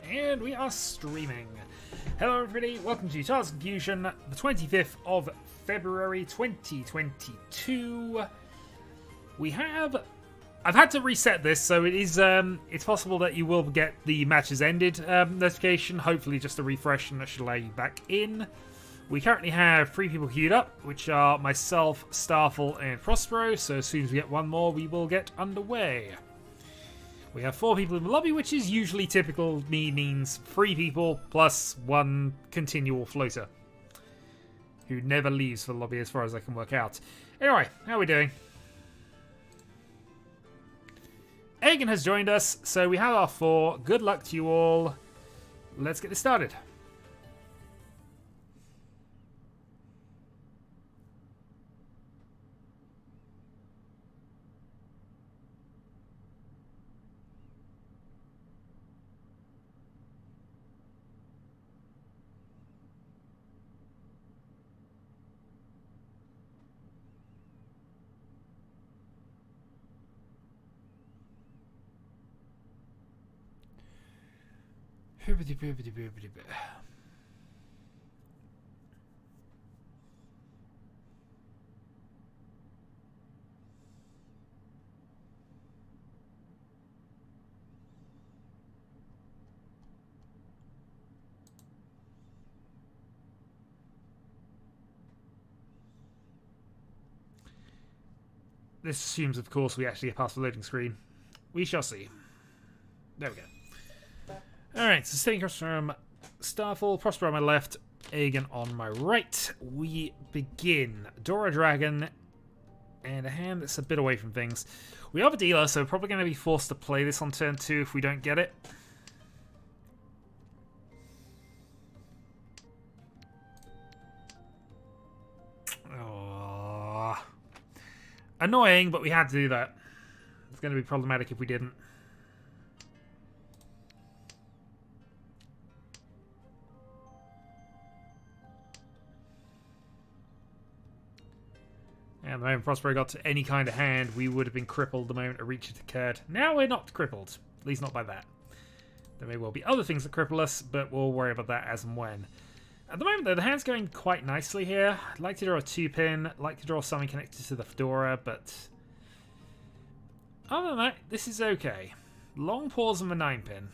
And we are streaming. Hello everybody, welcome to Tiles of Confusion, the 25th of February 2022. I've had to reset this, so it's possible that you will get the matches ended notification, hopefully just a refresh, and that should allow you back in. We currently have 3 people queued up, which are myself, Starfall, and Prospero, so as soon as we get one more, we will get underway. We have 4 people in the lobby, which is usually typical means 3 people plus 1 continual floater who never leaves the lobby as far as I can work out. Anyway, how are we doing? Egan has joined us, so we have our 4. Good luck to you all. Let's get this started. This assumes, of course, we actually get past the loading screen. We shall see. There we go. Alright, so sitting across from Starfall, Prosper on my left, Egan on my right. We begin. Dora Dragon, and a hand that's a bit away from things. We have a dealer, so we're probably going to be forced to play this on turn 2 if we don't get it. Oh. Annoying, but we had to do that. It's going to be problematic if we didn't. And the moment Prospero got to any kind of hand, we would have been crippled the moment a Riichi occurred. Now we're not crippled. At least not by that. There may well be other things that cripple us, but we'll worry about that as and when. At the moment, though, the hand's going quite nicely here. I'd like to draw a 2-pin. I'd like to draw something connected to the Fedora, but other than that, this is okay. Long pause on the 9-pin.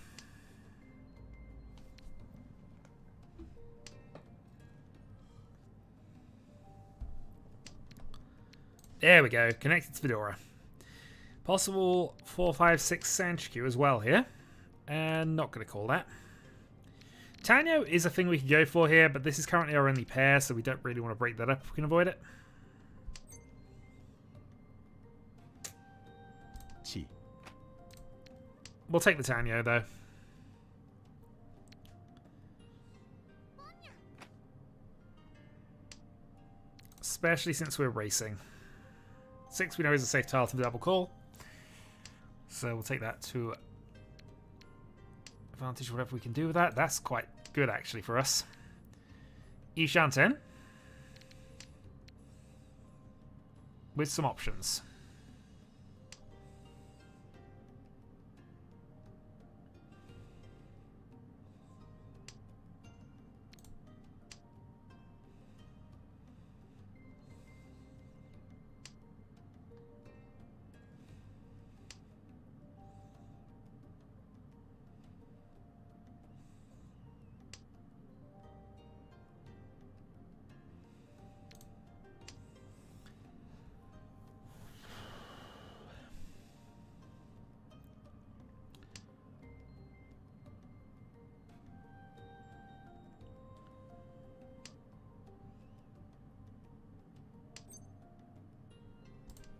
There we go, connected to Fedora. Possible 4, 5, 6 Sanchku as well here. And not going to call that. Tanyo is a thing we could go for here, but this is currently our only pair, so we don't really want to break that up if we can avoid it. Chi. We'll take the Tanyo, though. Especially since we're racing. 6 we know is a safe tile to the double call. So we'll take that to advantage, whatever we can do with that. That's quite good, actually, for us. Ishanten. With some options.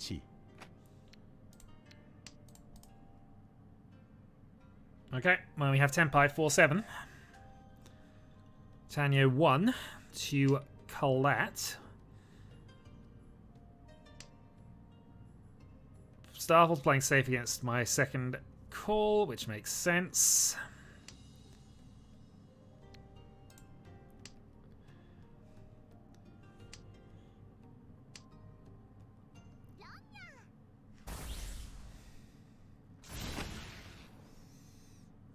Chi. Okay, well, we have Tenpai 4-7. Tanyo 1 to Colette. Starfall's playing safe against my second call, which makes sense.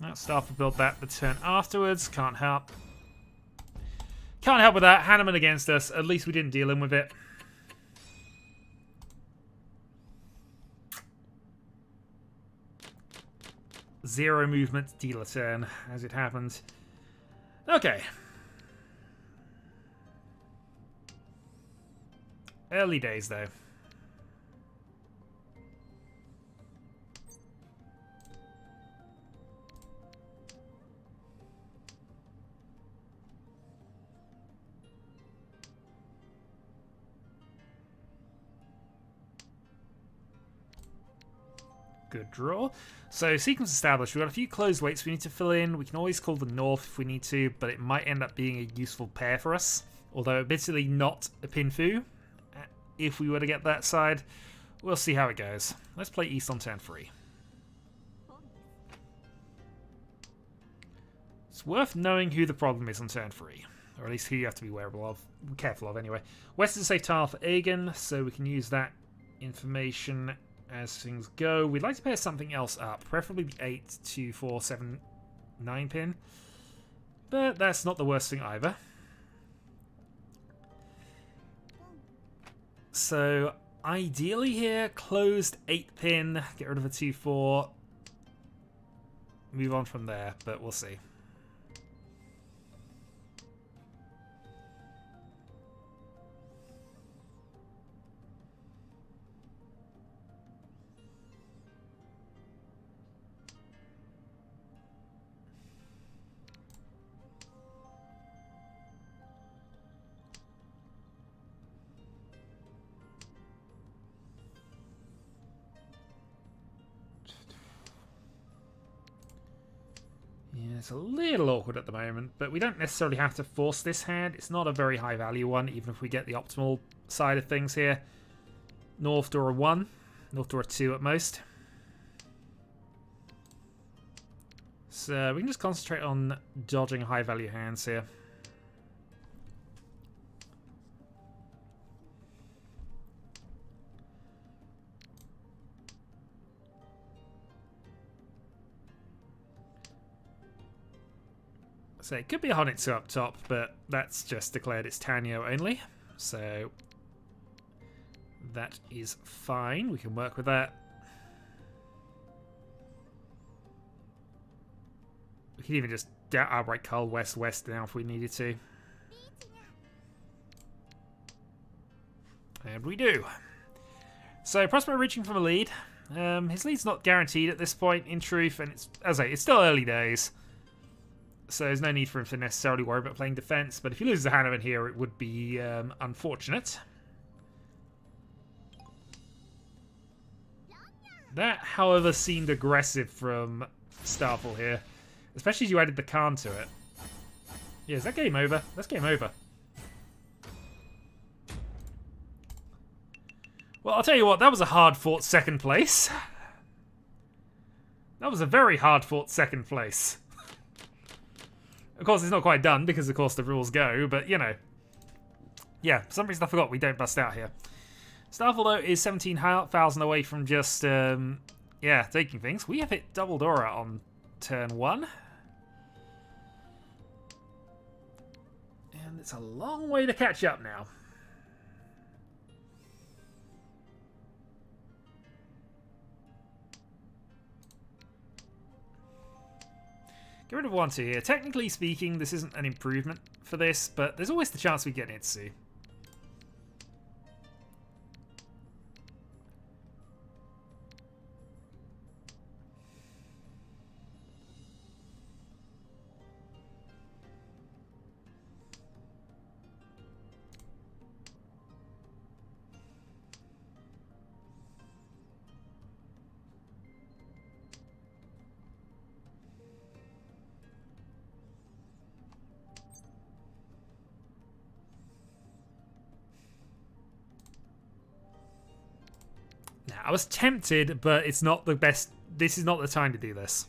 That staff will build that the turn afterwards. Can't help. Can't help with that. Hanneman against us. At least we didn't deal him with it. Zero movement, deal a turn, as it happens. Okay. Early days, though. Good draw. So, sequence established. We've got a few closed weights we need to fill in. We can always call the north if we need to, but it might end up being a useful pair for us. Although, admittedly, not a Pinfu. If we were to get that side, we'll see how it goes. Let's play east on turn 3. It's worth knowing who the problem is on turn 3. Or at least who you have to be careful of anyway. West is a safe tile for Aegon, so we can use that information as things go. We'd like to pair something else up, preferably the 8, 2, 4, 7, 9 pin. But that's not the worst thing either. So, ideally here, closed 8 pin, get rid of a 2, 4, move on from there, but we'll see. Yeah, it's a little awkward at the moment, but we don't necessarily have to force this hand. It's not a very high value one, even if we get the optimal side of things here. North door a 1, north door a 2 at most. So we can just concentrate on dodging high value hands here. So it could be a Honitsu up top, but that's just declared it's Tanyo only. So that is fine. We can work with that. We can even just outright cull west-west now if we needed to. And we do. So Prospero reaching from a lead. His lead's not guaranteed at this point, in truth, and it's, as I say, it's still early days. So there's no need for him to necessarily worry about playing defense, but if he loses a Hanneman here, it would be unfortunate. That, however, seemed aggressive from Starfall here, especially as you added the Khan to it. Yeah, is that game over? That's game over. Well, I'll tell you what, that was a hard-fought second place. That was a very hard-fought second place. Of course, it's not quite done, because of course the rules go, but, you know. Yeah, for some reason I forgot we don't bust out here. Starfall, though, is 17,000 away from just, yeah, taking things. We have hit double Dora on turn 1. And it's a long way to catch up now. Get rid of 1-2 here. Technically speaking, this isn't an improvement for this, but there's always the chance we get Itsu. I was tempted, but it's not the best. This is not the time to do this.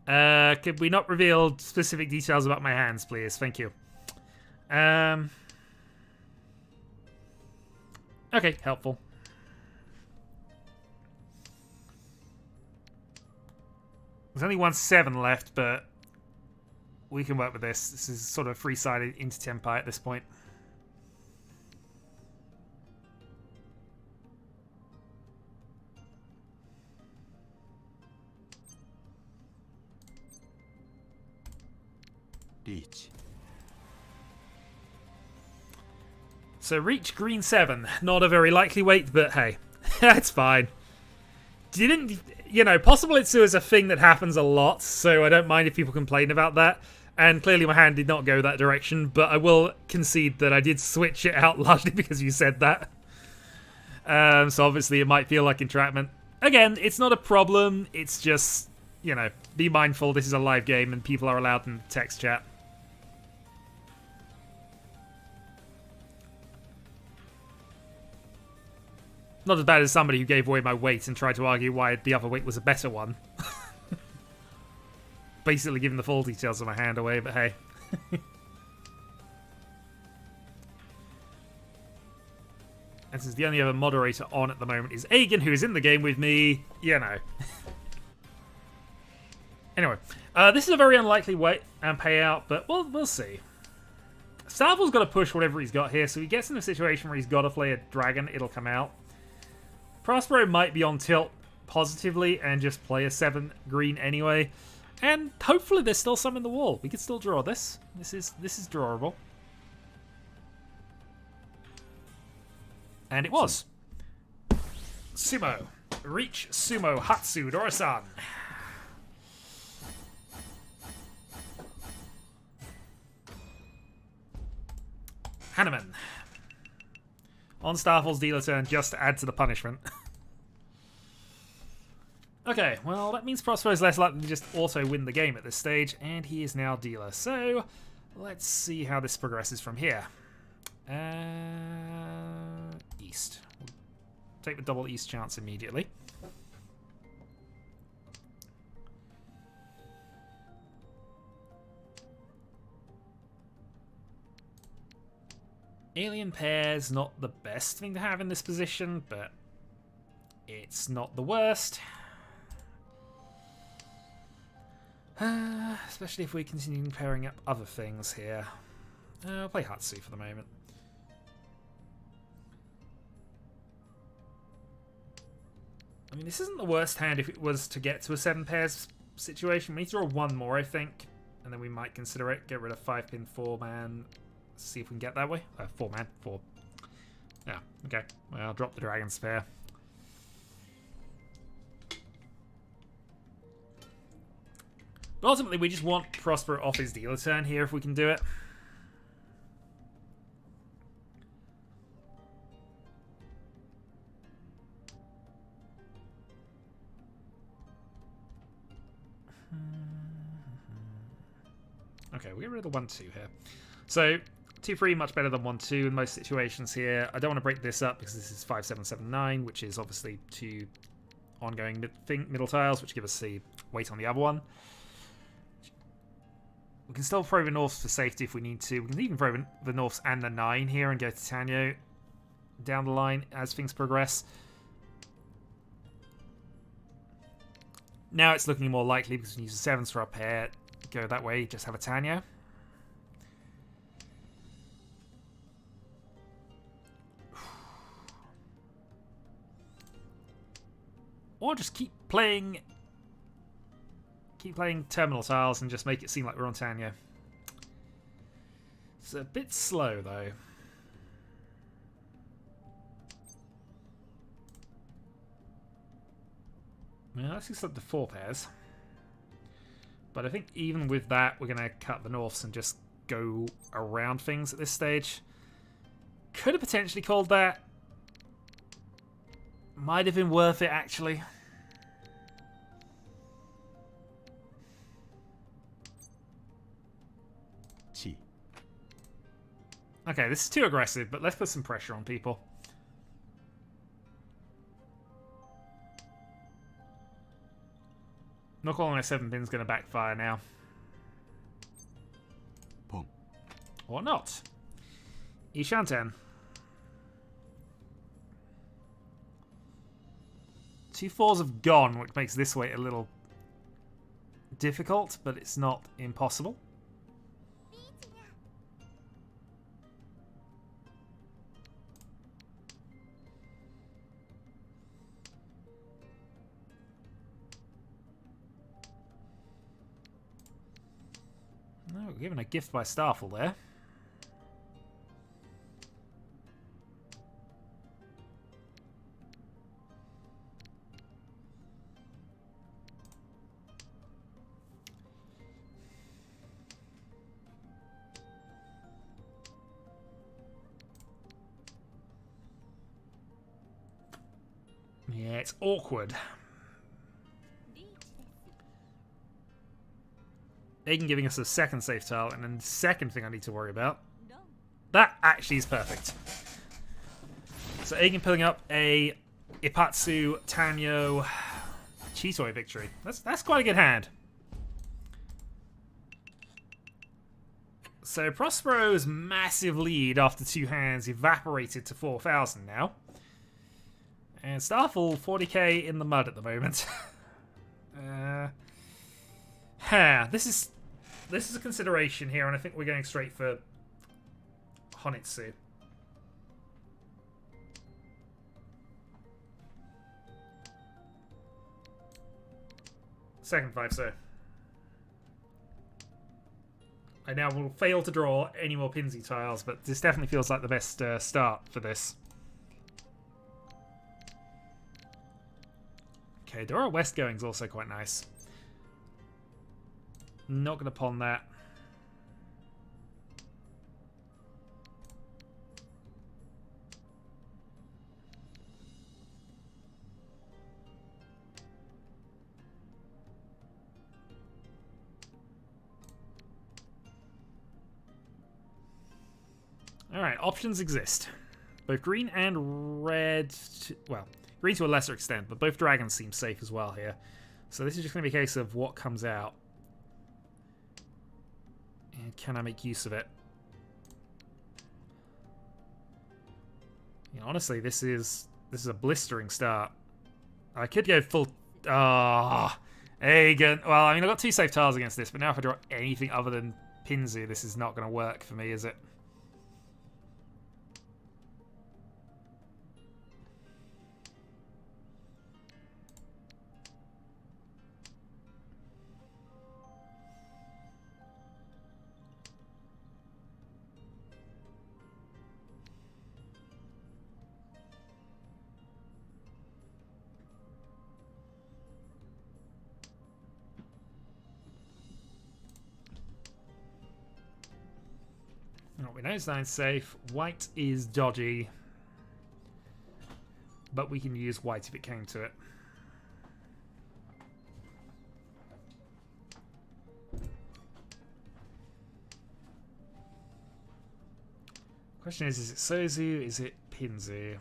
Could we not reveal specific details about my hands, please? Thank you. Okay, helpful. There's only 1-7 left, but we can work with this. This is sort of a three-sided intertempi at this point. Riichi. So Riichi green 7. Not a very likely weight, but hey, that's fine. Didn't, you know, possible Itsu is a thing that happens a lot, so I don't mind if people complain about that. And clearly my hand did not go that direction, but I will concede that I did switch it out largely because you said that. So obviously it might feel like entrapment. Again, it's not a problem, it's just, you know, be mindful this is a live game and people are allowed in text chat. Not as bad as somebody who gave away my weight and tried to argue why the other weight was a better one. Basically giving the full details of my hand away, but hey. And since the only other moderator on at the moment is Aegon, who is in the game with me, you know. Anyway, this is a very unlikely weight and payout, but we'll see. Starvel's got to push whatever he's got here, so he gets in a situation where he's got to play a dragon, it'll come out. Prospero might be on tilt positively and just play a 7 green anyway. And hopefully there's still some in the wall. We could still draw this. This is drawable. And it was. Sumo. Reach Sumo Hatsu Dora-san. Hanneman. On Starfall's dealer turn, just to add to the punishment. Okay, well, that means Prospero is less likely to just auto win the game at this stage, and he is now dealer. So, let's see how this progresses from here. East. We'll take the double east chance immediately. Alien pairs, not the best thing to have in this position, but it's not the worst. Especially if we continue pairing up other things here. I'll play Hatsu for the moment. I mean, this isn't the worst hand if it was to get to a 7 pairs situation. We need to draw one more, I think, and then we might consider it. Get rid of 5-pin 4-man. See if we can get that way. 4-man. 4. Yeah, okay. Well, I'll drop the Dragon Sphere. But ultimately, we just want Prospero off his dealer turn here if we can do it. Okay, we'll get rid of the 1-2 here. So, 2-3 much better than 1-2 in most situations here. I don't want to break this up because this is 5-7-7-9, which is obviously 2 ongoing middle tiles, which give us the weight on the other one. We can still throw the Norths for safety if we need to. We can even throw the Norths and the 9 here and go to Tanyo down the line as things progress. Now it's looking more likely because we can use the 7s for our pair. Go that way, just have a Tanyo. Or just keep playing terminal tiles and just make it seem like we're on Tanyo. It's a bit slow though. Yeah, let's just up to 4 pairs. But I think even with that, we're going to cut the Norths and just go around things at this stage. Could have potentially called that. Might have been worth it, actually. Chi. Okay, this is too aggressive, but let's put some pressure on people. Not calling my 7 pin's going to backfire now. Pong. Or not. Ishanten. 2 4s have gone, which makes this weight a little difficult, but it's not impossible. No, we're given a gift by Starfall there. Yeah, it's awkward. Aiden giving us a second safe tile, and then the second thing I need to worry about. That actually is perfect. So Aiden pulling up a Ipatsu Tanyo Chitoi victory. That's quite a good hand. So Prospero's massive lead after 2 hands evaporated to 4,000 now. And Starfall 40k in the mud at the moment. This is a consideration here, and I think we're going straight for Honitsu. Second 5, so. I now will fail to draw any more Pinsy tiles, but this definitely feels like the best start for this. Okay, Dora West going is also quite nice. Not going to pawn that. Alright, options exist. Both green and red... Well, green to a lesser extent, but both dragons seem safe as well here. So this is just going to be a case of what comes out. And can I make use of it? You know, honestly, this is a blistering start. I could go full... Egan. Well, I mean, I've got 2 safe tiles against this, but now if I draw anything other than Pinzu, this is not going to work for me, is it? We know it's 9 safe. White is dodgy. But we can use white if it came to it. Question is it Sozu? Is it Pinzu?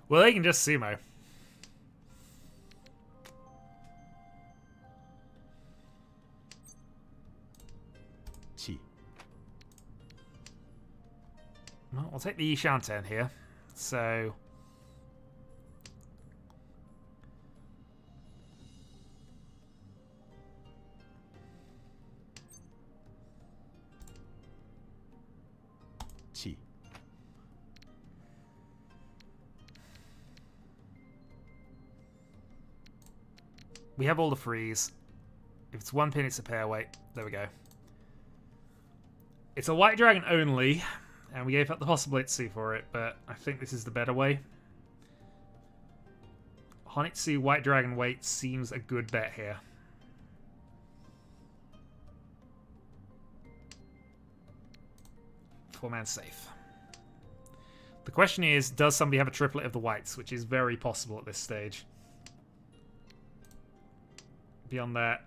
Well, they can just sumo. Chi. Well, I'll take the Ishanten here. So... Chi. We have all the frees. If it's 1 pin, it's a pair weight. There we go. It's a white dragon only, and we gave up the possibility for it, but I think this is the better way. Honitsu white dragon weight seems a good bet here. 4-man safe. The question is, does somebody have a triplet of the whites, which is very possible at this stage. Beyond that,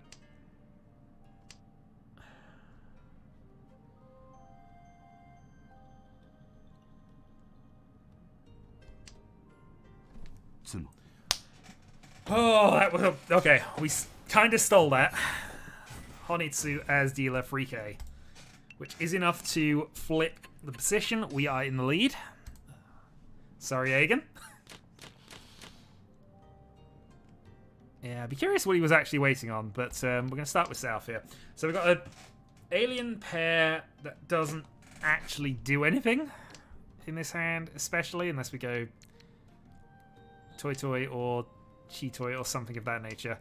oh, that was okay. We kind of stole that. Honitsu as dealer 3k, which is enough to flip the position. We are in the lead. Sorry, Aegon. Yeah, I'd be curious what he was actually waiting on, but we're going to start with South here. So we've got an alien pair that doesn't actually do anything in this hand, especially unless we go Toy Toy or Chi Toy or something of that nature.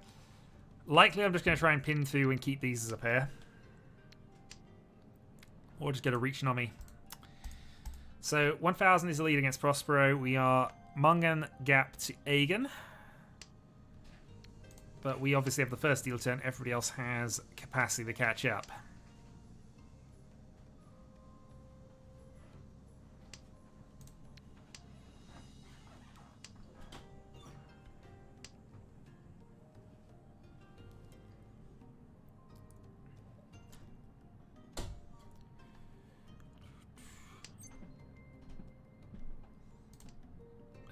Likely I'm just going to try and pin through and keep these as a pair. Or just get a Riichi Nomi. So 1000 is the lead against Prospero. We are Mongan Gap to Aegon. But we obviously have the first deal turn. Everybody else has capacity to catch up.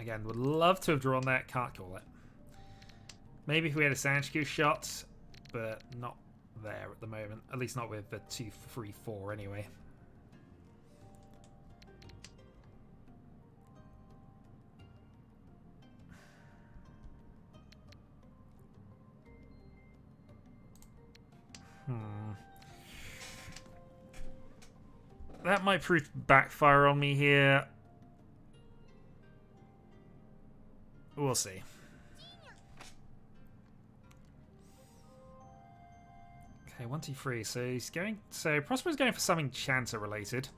Again, would love to have drawn that. Can't call it. Maybe if we had a Sanchiku shot, but not there at the moment. At least not with the 2-3-4 anyway. That might prove to backfire on me here. We'll see. Okay, 1, 2, 3. So he's going. So Prospero's going for something Chanter related,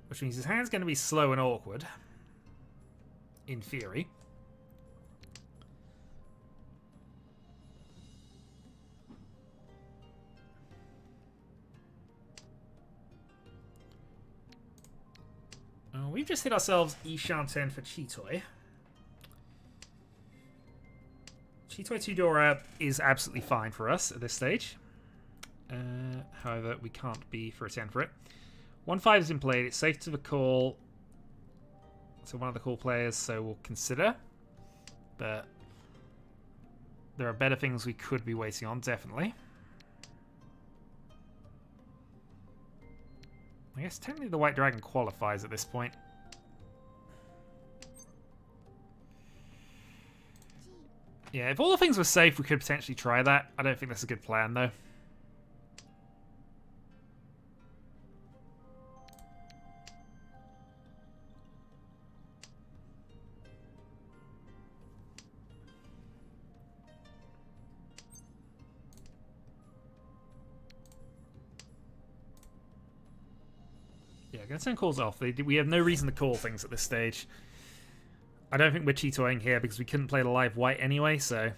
which means his hand's going to be slow and awkward. In theory. We've just hit ourselves Ishan-10 for Chitoy. Chitoy 2-Dora is absolutely fine for us at this stage. However, we can't be for a 10 for it. 1-5 is in play. It's safe to the call. So one of the call players, so we'll consider. But there are better things we could be waiting on, definitely. I guess technically the White Dragon qualifies at this point. Yeah, if all the things were safe, we could potentially try that. I don't think that's a good plan, though. Yeah, going to turn calls off. We have no reason to call things at this stage. I don't think we're Chitoing here because we couldn't play the live white anyway, so...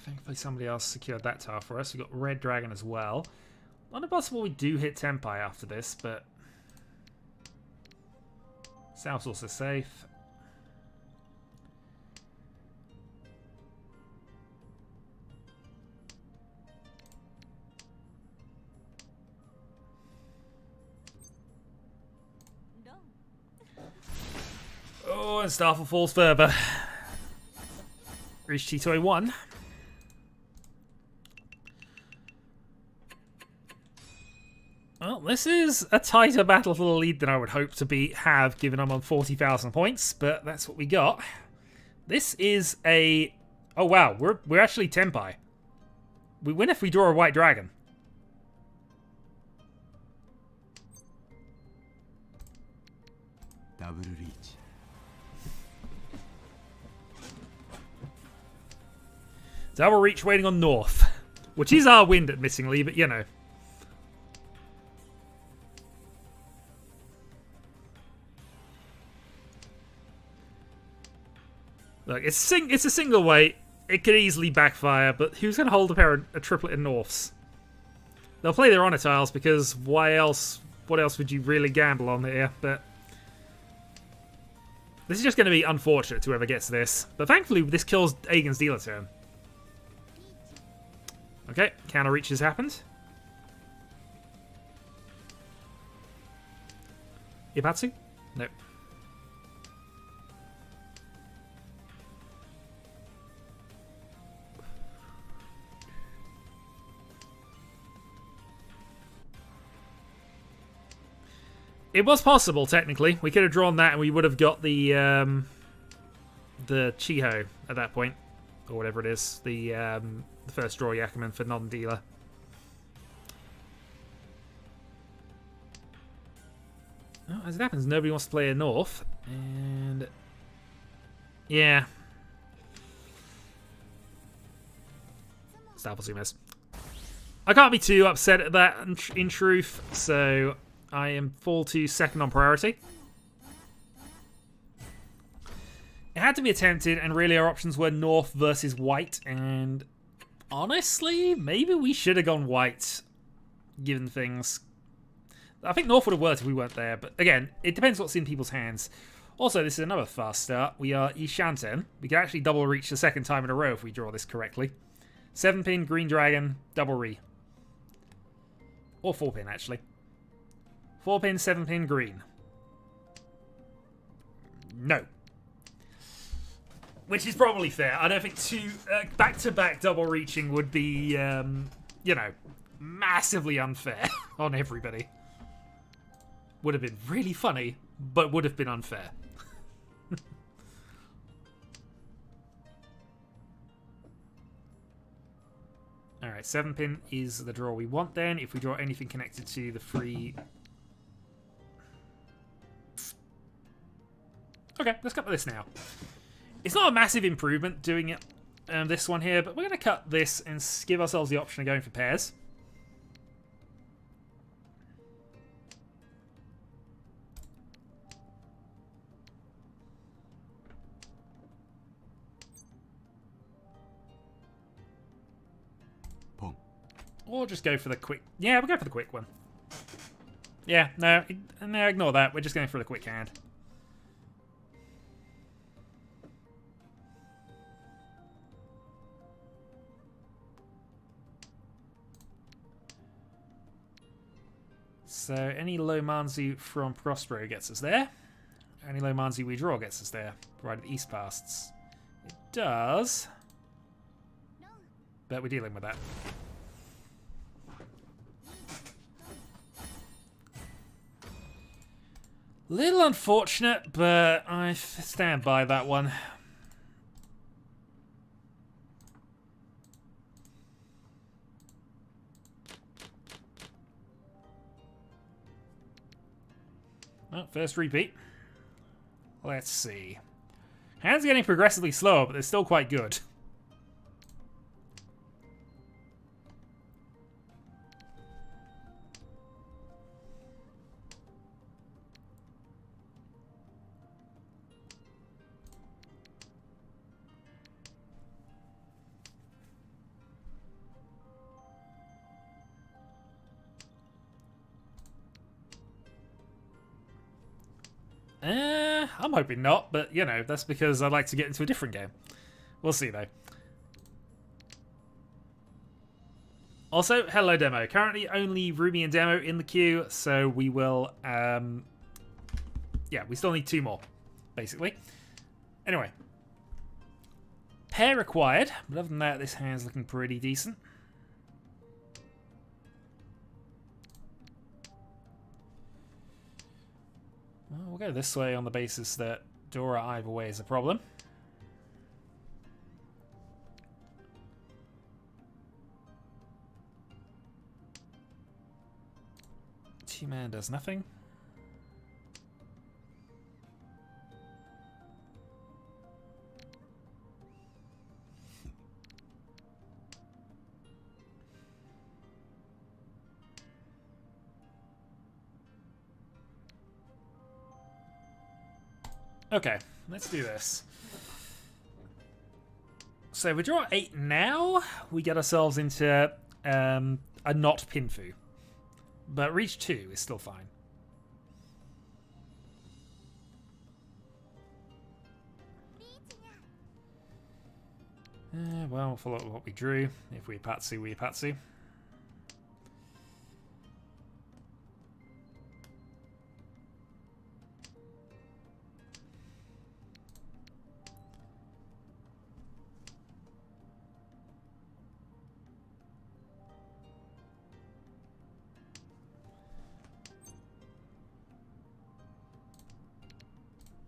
Thankfully somebody else secured that tower for us. We've got Red Dragon as well. Not impossible we do hit Tenpai after this, but... South's also safe. Oh, and Starfall falls further. Reach Chitoy 1. Well, this is a tighter battle for the lead than I would hope to have, given I'm on 40,000 points, but that's what we got. This is a... Oh, wow, we're actually Tenpai. We win if we draw a white dragon. Double Riichi. Double Reach waiting on North. Which is our wind, admittingly, but you know. Look, it's a single weight. It could easily backfire, but who's going to hold a triplet in Norths? They'll play their honor tiles because why else? What else would you really gamble on here? But this is just going to be unfortunate to whoever gets this. But thankfully, this kills Aegon's dealer turn. Okay, counter reach has happened. Ipatsu? Nope. It was possible, technically. We could have drawn that and we would have got the Chiho at that point. Or whatever it is. The first draw Yakuman for non-dealer. Oh, as it happens, nobody wants to play a North. And yeah. Staplesumas. I can't be too upset at that in truth, so I am fall to second on priority. It had to be attempted, and really our options were North versus White, and honestly, maybe we should have gone White, given things. I think North would have worked if we weren't there, but again, it depends what's in people's hands. Also, this is another fast start. We are Ishanten. We can actually double reach the second time in a row if we draw this correctly. 7-pin, Green Dragon, double re. Or 4-pin, actually. 4-pin, 7-pin, green. No. Which is probably fair. I don't think two back-to-back double reaching would be, you know, massively unfair on everybody. Would have been really funny, but would have been unfair. Alright, 7-pin is the draw we want then. If we draw anything connected to the free... Okay, let's cut this now. It's not a massive improvement doing it this one here, but we're going to cut this and give ourselves the option of going for pairs. Pong. Or just go for the quick... Yeah, we'll go for the quick one. Yeah, no, ignore that. We're just going for the quick hand. So any low Manzi from Prospero gets us there. Any low Manzi we draw gets us there, provided East passes. It does. But we're dealing with that. Little unfortunate, but I stand by that one. Well, first repeat. Let's see. Hands getting progressively slower, but they're still quite good. I'm hoping not, but, you know, that's because I'd like to get into a different game. We'll see, though. Also, hello, Demo. Currently only Ruby and Demo in the queue, so we will, yeah, we still need 2 more, basically. Anyway. Pair required, but other than that, this hand's looking pretty decent. Well, we'll go this way on the basis that Dora either way is a problem. 2-man does nothing. Okay, let's do this. So if we draw 8 now, we get ourselves into a not Pinfu. But reach 2 is still fine. Well, we'll follow what we drew. If we Patsu, we Patsu.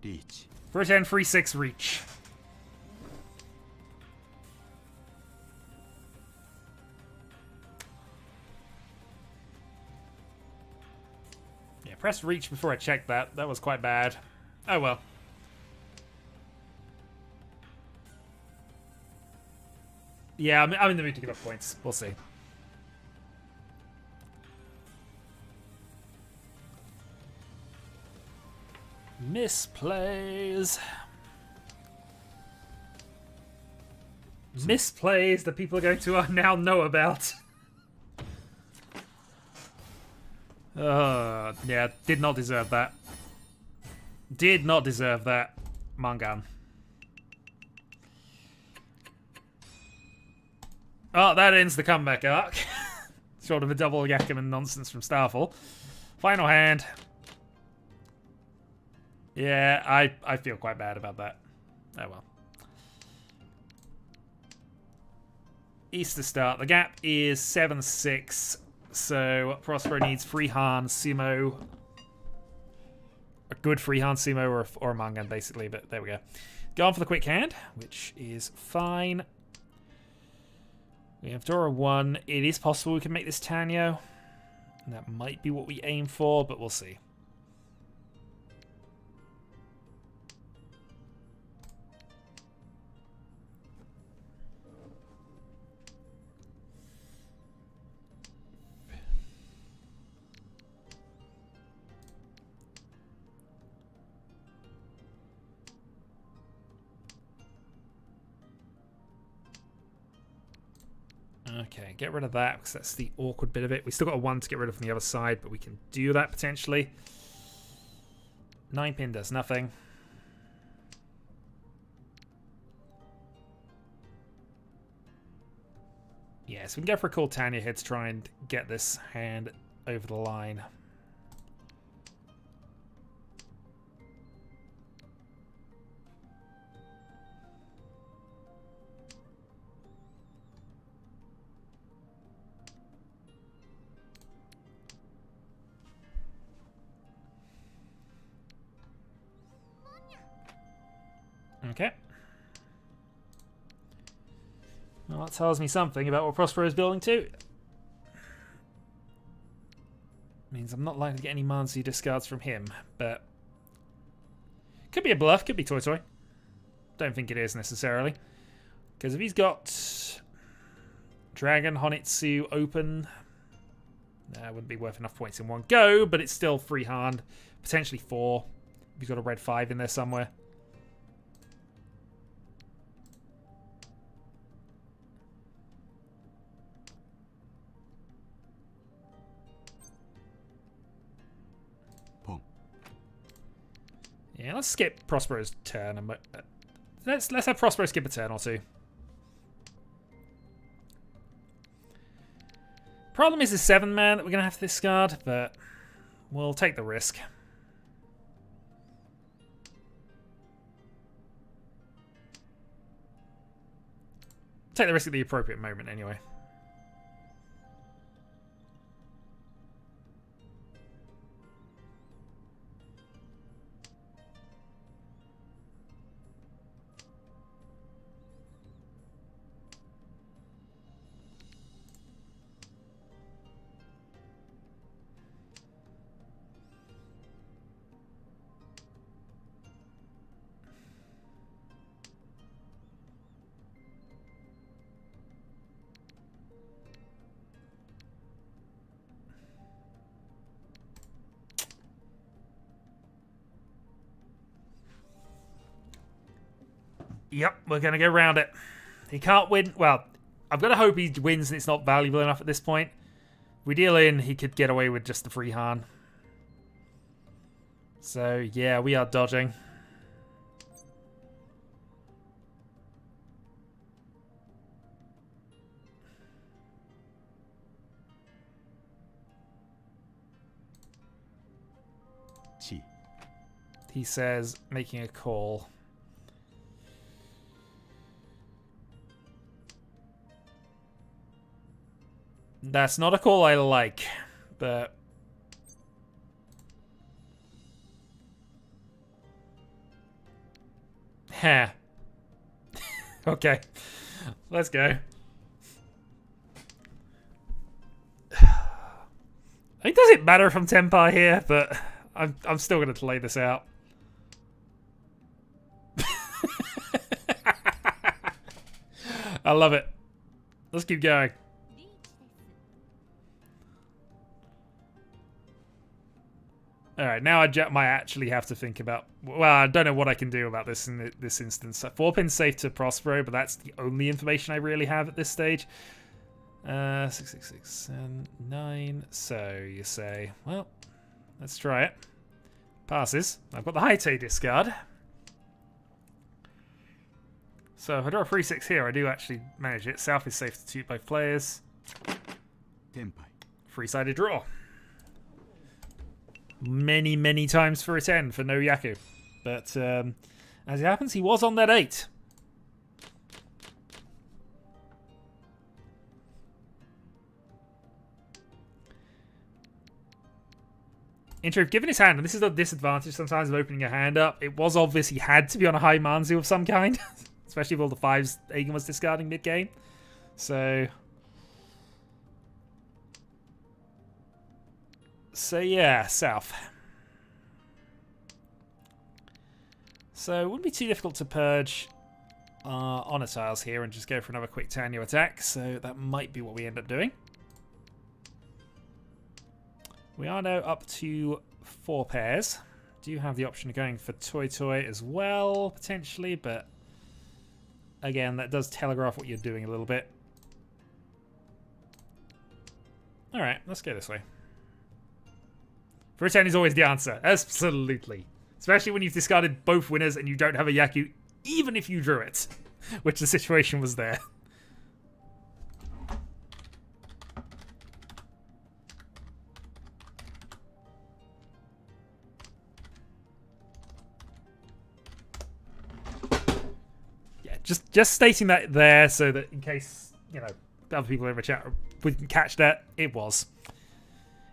Riichi. For a 10, free 6 reach. Yeah, press reach before I checked that. That was quite bad. Oh well. Yeah, I'm in the mood to give up points. We'll see. Misplays. Misplays that people are going to now know about. Yeah, did not deserve that. Did not deserve that. Mangan. Oh, that ends the comeback arc. Sort of a double Yakkerman nonsense from Starfall. Final hand. Yeah, I feel quite bad about that. Oh well. Easter start. The gap is 7-6. So Prospero needs Freehan, Sumo. A good Freehan, Sumo, or a Mangan, basically. But there we go. Going for the quick hand, which is fine. We have Dora 1. It is possible we can make this Tanyo. That might be what we aim for, but we'll see. Okay, get rid of that because that's the awkward bit of it. We still got a 1 to get rid of from the other side, but we can do that potentially. 9-pin does nothing. Yeah, so we can go for a cool Tanya here to try and get this hand over the line. Okay. Well, that tells me something about what Prospero is building too. Means I'm not likely to get any Mansu discards from him, but could be a bluff, could be Toy Toy. Don't think it is necessarily. Because if he's got Dragon, Honitsu open, that wouldn't be worth enough points in one go, but it's still free hand. Potentially 4. If he's got a red 5 in there somewhere. Yeah, let's skip Prospero's turn. Let's have Prospero skip a turn or two. Problem is the 7-man that we're going to have to discard, but we'll take the risk. Take the risk at the appropriate moment anyway. Yep, we're going to go round it. He can't win. Well, I've got to hope he wins and it's not valuable enough at this point. If we deal in, he could get away with just the free Han. So, yeah, we are dodging. Chi. He says, making a call. That's not a call I like, but... Heh. Okay. Let's go. It doesn't matter if I'm Tenpai here, but I'm still going to lay this out. I love it. Let's keep going. Alright, now I might actually have to think about... Well, I don't know what I can do about this in this instance. 4-pin's safe to Prospero, but that's the only information I really have at this stage. 6, 6, 6, 7, 9. So, you say... Well, let's try it. Passes. I've got the Haite discard. So, if I draw a 3-6 here, I do actually manage it. South is safe to suit both players. Tenpai. Three-sided draw. Many, many times for a 10 for no Yaku. But as it happens, he was on that 8. In truth, given his hand, and this is the disadvantage sometimes of opening a hand up, it was obvious he had to be on a high Manzu of some kind. Especially with all the 5s Aegon was discarding mid-game. So yeah, South. So it wouldn't be too difficult to purge honor tiles here and just go for another quick Tanyo attack. So that might be what we end up doing. We are now up to 4 pairs. Do have the option of going for Toy Toy as well, potentially, but again, that does telegraph what you're doing a little bit. Alright, let's go this way. For a 10 is always the answer. Absolutely. Especially when you've discarded both winners and you don't have a Yaku, even if you drew it. Which the situation was there. Yeah, just stating that there so that in case, you know, other people in the chat wouldn't catch that, it was.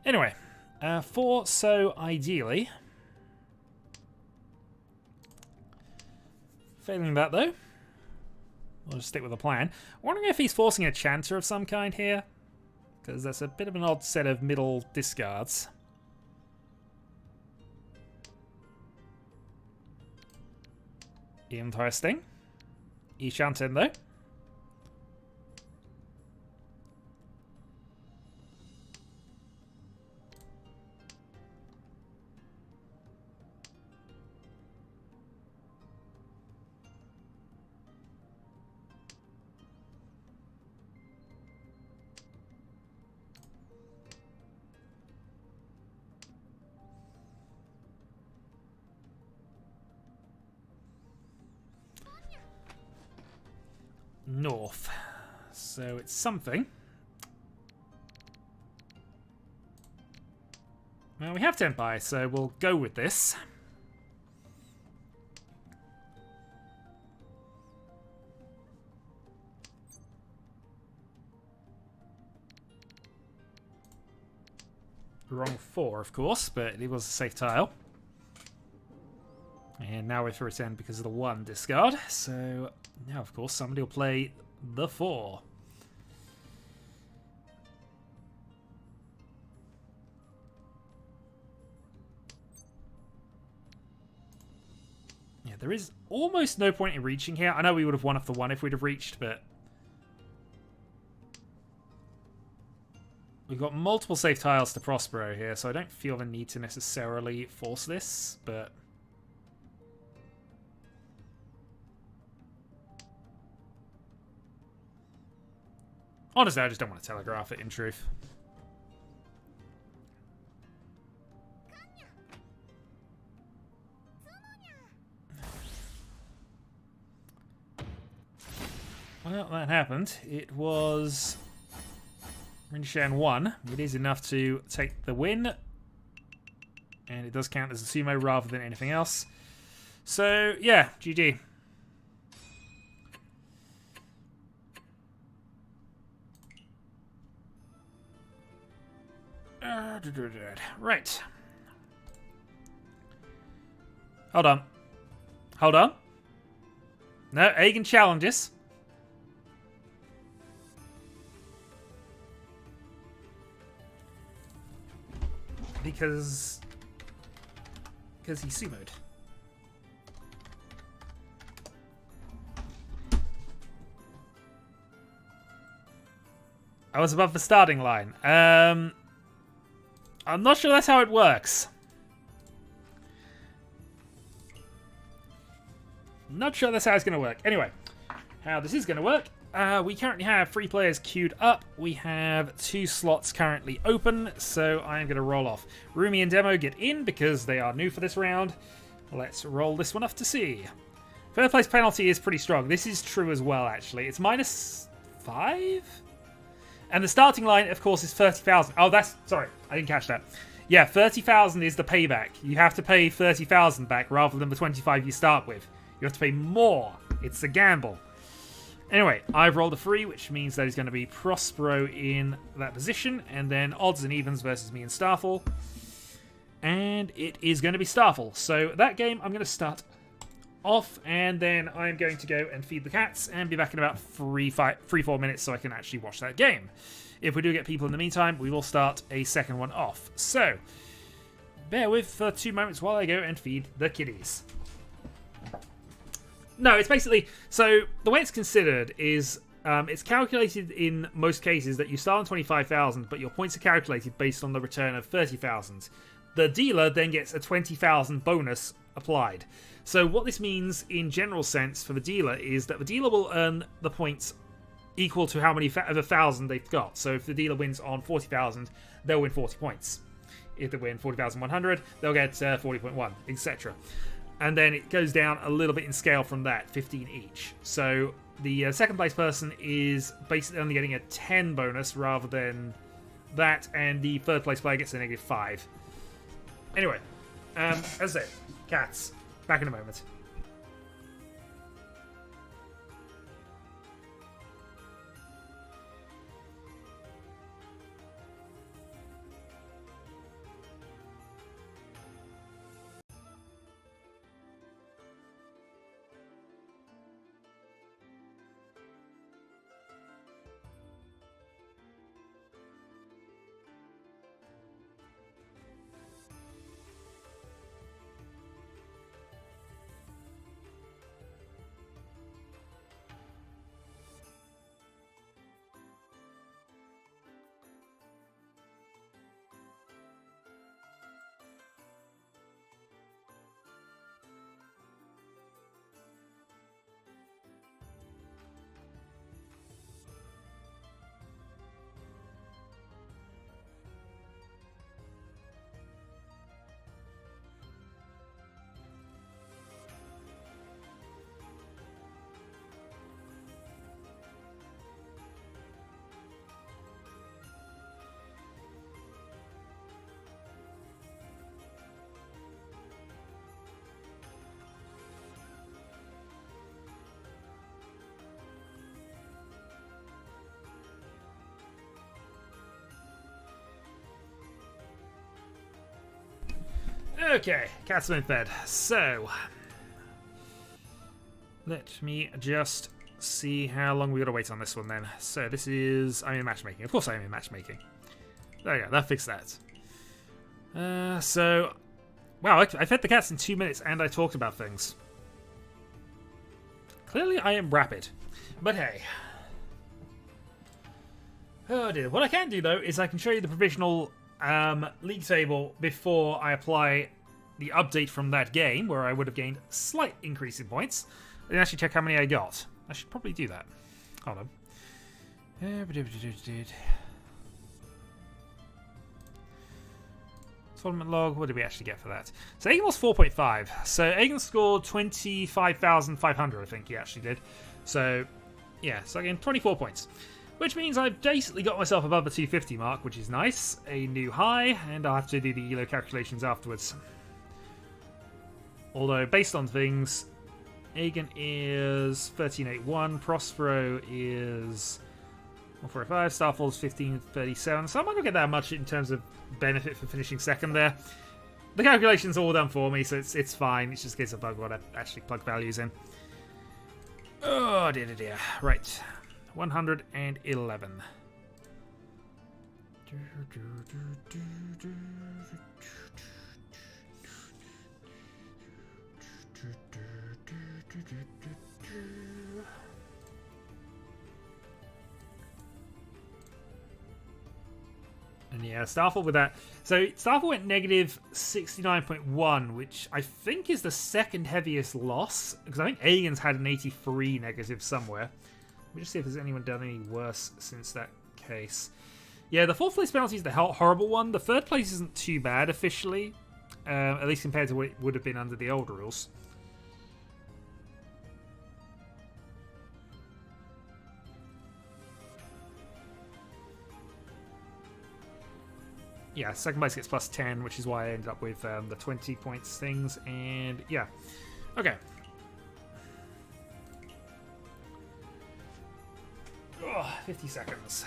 Anyway. 4, so ideally. Failing that, though. We'll just stick with the plan. I'm wondering if he's forcing a Chanter of some kind here. Because that's a bit of an odd set of middle discards. Interesting. Ishanten, though. North. So it's something. Well, we have Tenpai, so we'll go with this. Wrong 4, of course, but it was a safe tile. And now we're for a 10 because of the 1 discard. So now, of course, somebody will play the 4. Yeah, there is almost no point in reaching here. I know we would have won off the 1 if we'd have reached, but we've got multiple safe tiles to Prospero here, so I don't feel the need to necessarily force this, but Honestly, I just don't want to telegraph it, in truth. Well, that happened. It was Rinshan 1. It is enough to take the win. And it does count as a sumo rather than anything else. So, yeah, GG. Right. Hold on. Hold on. No, Aegon challenges. Because he sumoed. I was above the starting line. I'm not sure that's how it works. Not sure that's how it's going to work. Anyway, how this is going to work. We currently have 3 players queued up. We have 2 slots currently open, so I'm going to roll off. Rumi and Demo get in because they are new for this round. Let's roll this one off to see. Third place penalty is pretty strong. This is true as well, actually. It's -5? And the starting line, of course, is 30,000. Oh, that's... Sorry, I didn't catch that. Yeah, 30,000 is the payback. You have to pay 30,000 back rather than the 25 you start with. You have to pay more. It's a gamble. Anyway, I've rolled a 3, which means that he's going to be Prospero in that position. And then odds and evens versus me and Starfall. And it is going to be Starfall. So that game, I'm going to start off. And then I'm going to go and feed the cats. And be back in about 3-4 minutes so I can actually watch that game. If we do get people in the meantime, we will start a second one off. So, bear with for 2 moments while I go and feed the kitties. No, it's basically... So, the way it's considered is... it's calculated in most cases that you start on 25,000, but your points are calculated based on the return of 30,000. The dealer then gets a 20,000 bonus applied. So, what this means in general sense for the dealer is that the dealer will earn the points equal to how many of 1,000 they've got. So, if the dealer wins on 40,000, they'll win 40 points. If they win 40,100, they'll get 40.1, etc. And then it goes down a little bit in scale from that, 15 each. So the second place person is basically only getting a 10 bonus rather than that, and the third place player gets a -5. Anyway, as I said, cats. Back in a moment. Okay, cat's been fed. So, let me just see how long we gotta wait on this one then. So this is... I'm in matchmaking. Of course I am in matchmaking. There we go, that fixed that. So... Wow, I fed the cats in 2 minutes and I talked about things. Clearly I am rapid. But hey. Oh dear. What I can do though is I can show you the provisional league table before I apply the update from that game, where I would have gained a slight increase in points. And actually check how many I got. I should probably do that. Hold on. Tournament log, what did we actually get for that? So Agan was 4.5. So Agan scored 25,500, I think he actually did. So, yeah, so again, 24 points. Which means I've basically got myself above the 250 mark, which is nice. A new high, and I'll have to do the ELO calculations afterwards. Although, based on things, Agan is 1381, Prospero is 1405, Starfall's 1537, so I'm not going to get that much in terms of benefit for finishing second there. The calculations are all done for me, so it's fine. It's just a case of I've got to actually plug values in. Oh, dear. Right. 111. And yeah, Starfall with that. So Starfall went negative 69.1, which I think is the second heaviest loss. Because I think Agan's had an 83 negative somewhere. Let me just see if there's anyone done any worse since that case. Yeah, the fourth place penalty is the horrible one. The third place isn't too bad officially. At least compared to what it would have been under the old rules. Yeah, second place gets plus 10, which is why I ended up with the 20 points things. And yeah, okay. Oh, 50 seconds.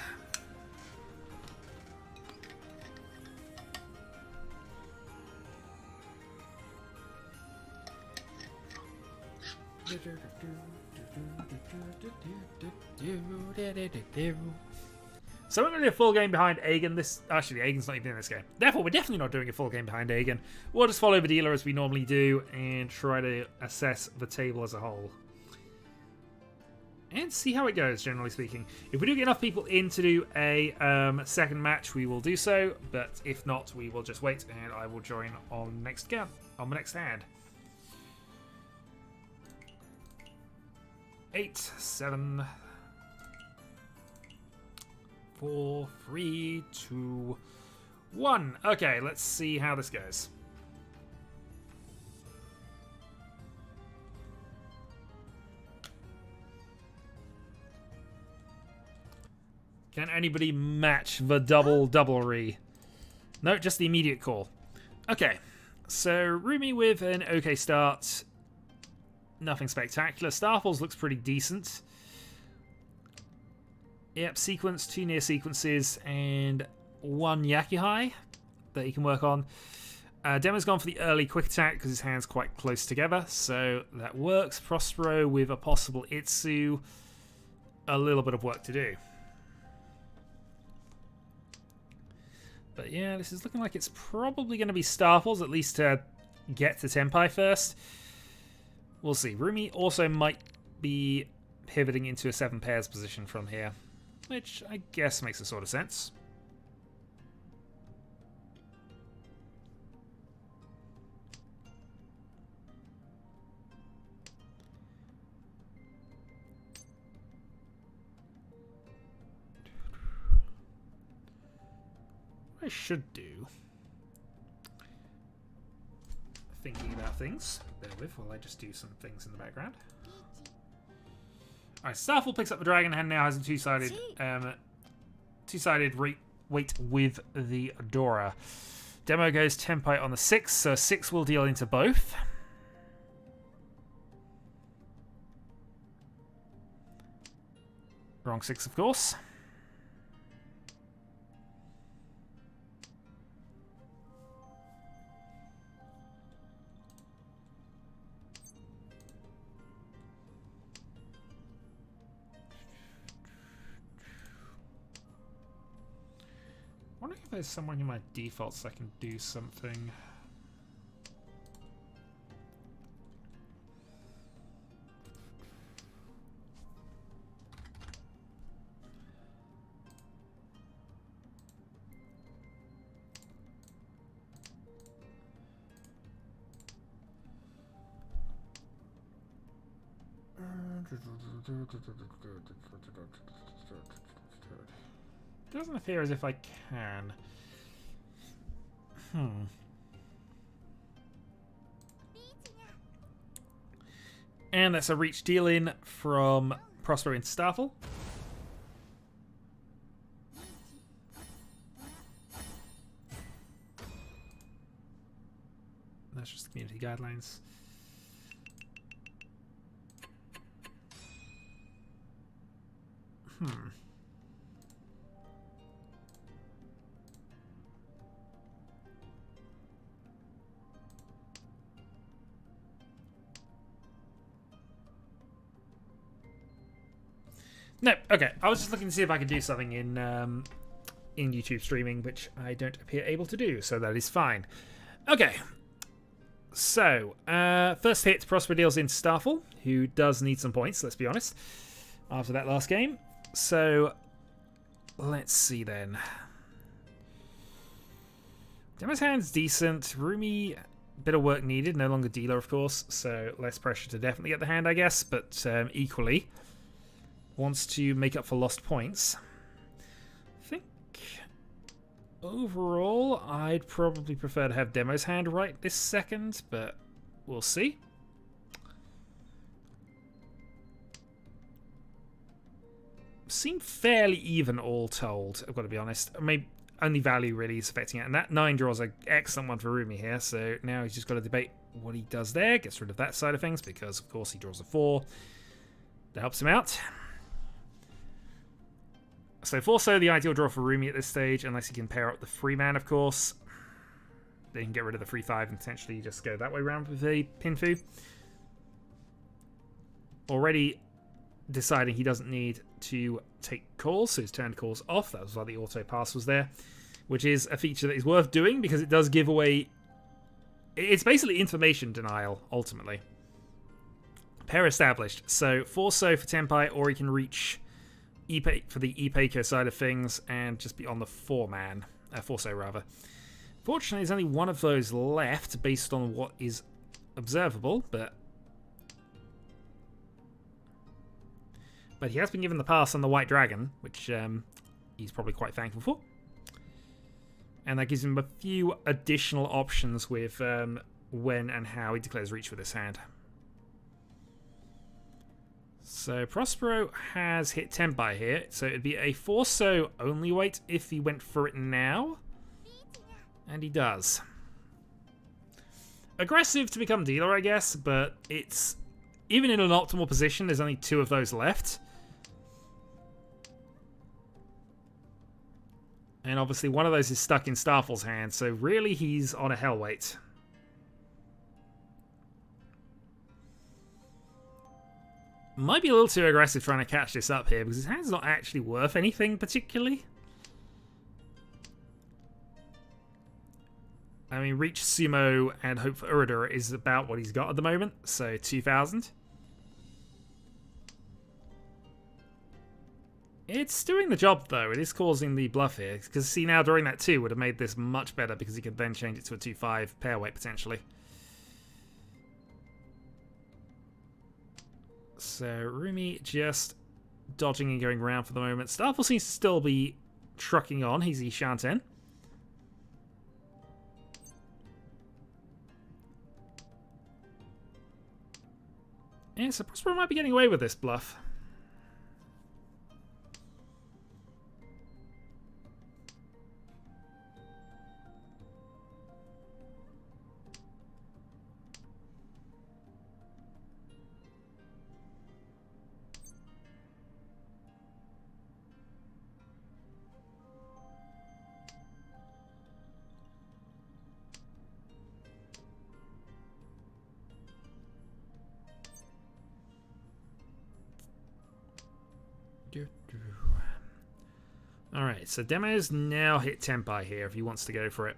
So we're going to do a full game behind Agan. Actually, Agan's not even in this game. Therefore, we're definitely not doing a full game behind Agan. We'll just follow the dealer as we normally do and try to assess the table as a whole. And see how it goes, generally speaking. If we do get enough people in to do a second match, we will do so. But if not, we will just wait and I will join on the next hand. 8, 7... 4, 3, 2, 1. Okay, let's see how this goes. Can anybody match the doublery? No, just the immediate call. Okay, so Rumi with an okay start. Nothing spectacular. Starfalls looks pretty decent. Yep, sequence, 2 near sequences, and 1 Yakuhai that he can work on. Demo's gone for the early quick attack because his hand's quite close together, so that works. Prospero with a possible Itsu. A little bit of work to do. But yeah, this is looking like it's probably going to be Starfalls, at least to get to Tenpai first. We'll see. Rumi also might be pivoting into a 7 pairs position from here, which I guess makes a sort of sense. What I should do, thinking about things, bear with while I just do some things in the background. Alright, Starfall picks up the dragon and now has a two-sided weight with the Dora. Demo goes Tenpai on the 6, so 6 will deal into both. Wrong 6, of course. I wonder if there's somewhere in my defaults I can do something. doesn't appear as if I can. And that's a reach deal in from Prospero into Starfall. That's just community guidelines. No, okay. I was just looking to see if I could do something in YouTube streaming, which I don't appear able to do, so that is fine. Okay. So, first hit, Prospero deals into Starfall, who does need some points, let's be honest, after that last game. So, let's see then. Demo's hand's decent. Rumi, bit of work needed, no longer dealer, of course, so less pressure to definitely get the hand, I guess, but equally wants to make up for lost points. I think overall I'd probably prefer to have Demo's hand right this second, but we'll see. Seem fairly even all told, I've got to be honest. Maybe only value really is affecting it, and that 9 draws an excellent one for Rumi here, so now he's just got to debate what he does there. Gets rid of that side of things because of course he draws a 4. That helps him out. So 4-so the ideal draw for Rumi at this stage, unless he can pair up the free man, of course. Then he can get rid of the free 5 and potentially just go that way around with a Pinfu. Already deciding he doesn't need to take calls, so he's turned calls off. That was why the auto pass was there, which is a feature that is worth doing because it does give away... It's basically information denial, ultimately. Pair established. So 4-so for Tenpai, or he can reach for the Ipeiko side of things and just be on the 4-man. 4-so rather. Fortunately, there's only one of those left based on what is observable, but he has been given the pass on the White Dragon, which he's probably quite thankful for. And that gives him a few additional options with when and how he declares reach with his hand. So Prospero has hit Tenpai here, so it'd be a 4-so only wait if he went for it now. And he does. Aggressive to become dealer, I guess, but it's... Even in an optimal position, there's only 2 of those left. And obviously one of those is stuck in Starfall's hand, so really he's on a hell wait. Might be a little too aggressive trying to catch this up here, because his hand's not actually worth anything particularly. I mean, Reach, Sumo, and Hope for Urida is about what he's got at the moment, so 2,000. It's doing the job, though. It is causing the bluff here, because see, now drawing that 2 would have made this much better, because he could then change it to a 2-5 pair weight, potentially. So, Rumi just dodging and going around for the moment. Starfall seems to still be trucking on. He's Ishanten. Yeah, so Prospero might be getting away with this bluff. Alright, so Demo's now hit Tenpai here if he wants to go for it.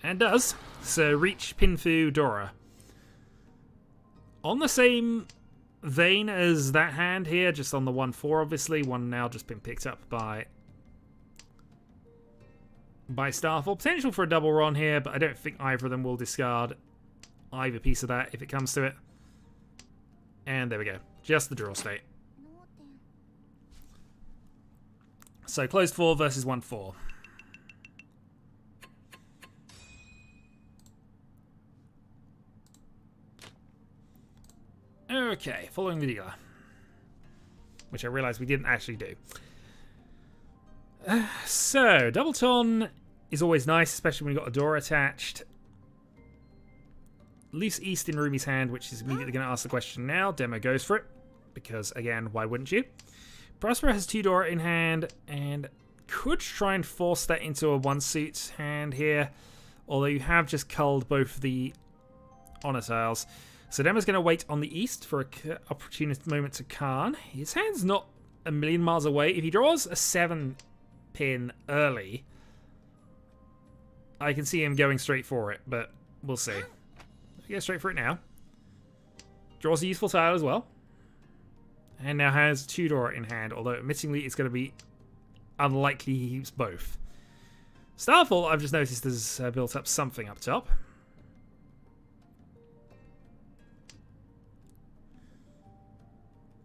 And does. So Reach, Pinfu, Dora. On the same vein as that hand here, just on the 1-4 obviously. One now just been picked up by Starfall. Potential for a double run here, but I don't think either of them will discard either piece of that if it comes to it. And there we go. Just the draw state. So closed 4 versus 1-4. Okay, following the dealer. Which I realised we didn't actually do. So, double ton is always nice, especially when you've got a door attached. Loose East in Ruby's hand, which is immediately going to ask the question now. Demo goes for it, because, again, why wouldn't you? Prospero has 2 Dora in hand, and could try and force that into a 1-suit hand here, although you have just culled both the honor tiles. So Demo's going to wait on the East for an opportunist moment to Khan. His hand's not a million miles away. If he draws a 7-pin early, I can see him going straight for it, but we'll see. He goes straight for it now. Draws a useful tile as well. And now has 2 Dora in hand, although admittingly it's going to be unlikely he keeps both. Starfall, I've just noticed, has built up something up top.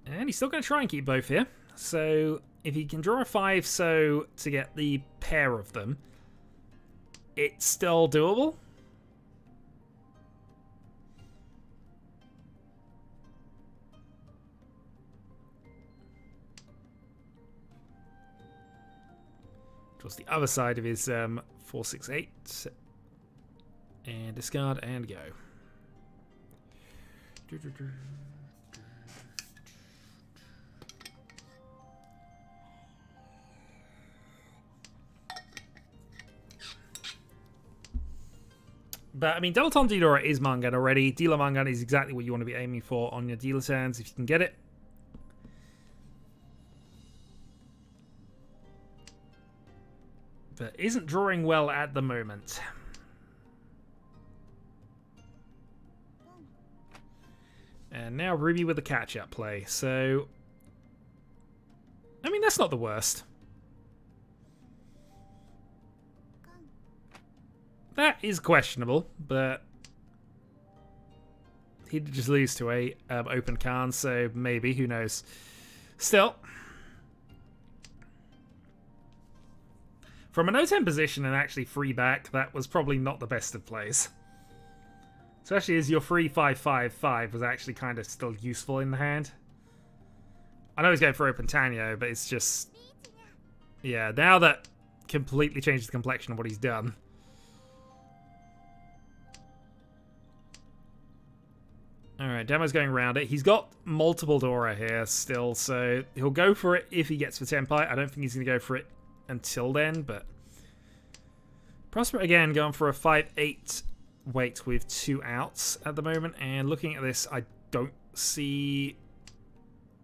And he's still going to try and keep both here. So if he can draw a 5 so to get the pair of them, it's still doable. Draws the other side of his 4-6-8. And discard and go. But, I mean, Double Tom Dealer is Mangan already. Dealer Mangan is exactly what you want to be aiming for on your dealer turns if you can get it. But isn't drawing well at the moment. And now Ruby with the catch-up play. So, I mean, that's not the worst. That is questionable, but he'd just lose to a open Khan, so maybe, who knows. Still, from a no-10 position and actually free back, that was probably not the best of plays. Especially as your free 5-5-5 was actually kind of still useful in the hand. I know he's going for open Tanyo, but it's just... yeah, now that completely changes the complexion of what he's done. Alright, Demo's going around it. He's got multiple Dora here still, so he'll go for it if he gets for Tenpai. I don't think he's going to go for it until then, but... Prosper again going for a 5-8 weight with 2 outs at the moment, and looking at this, I don't see...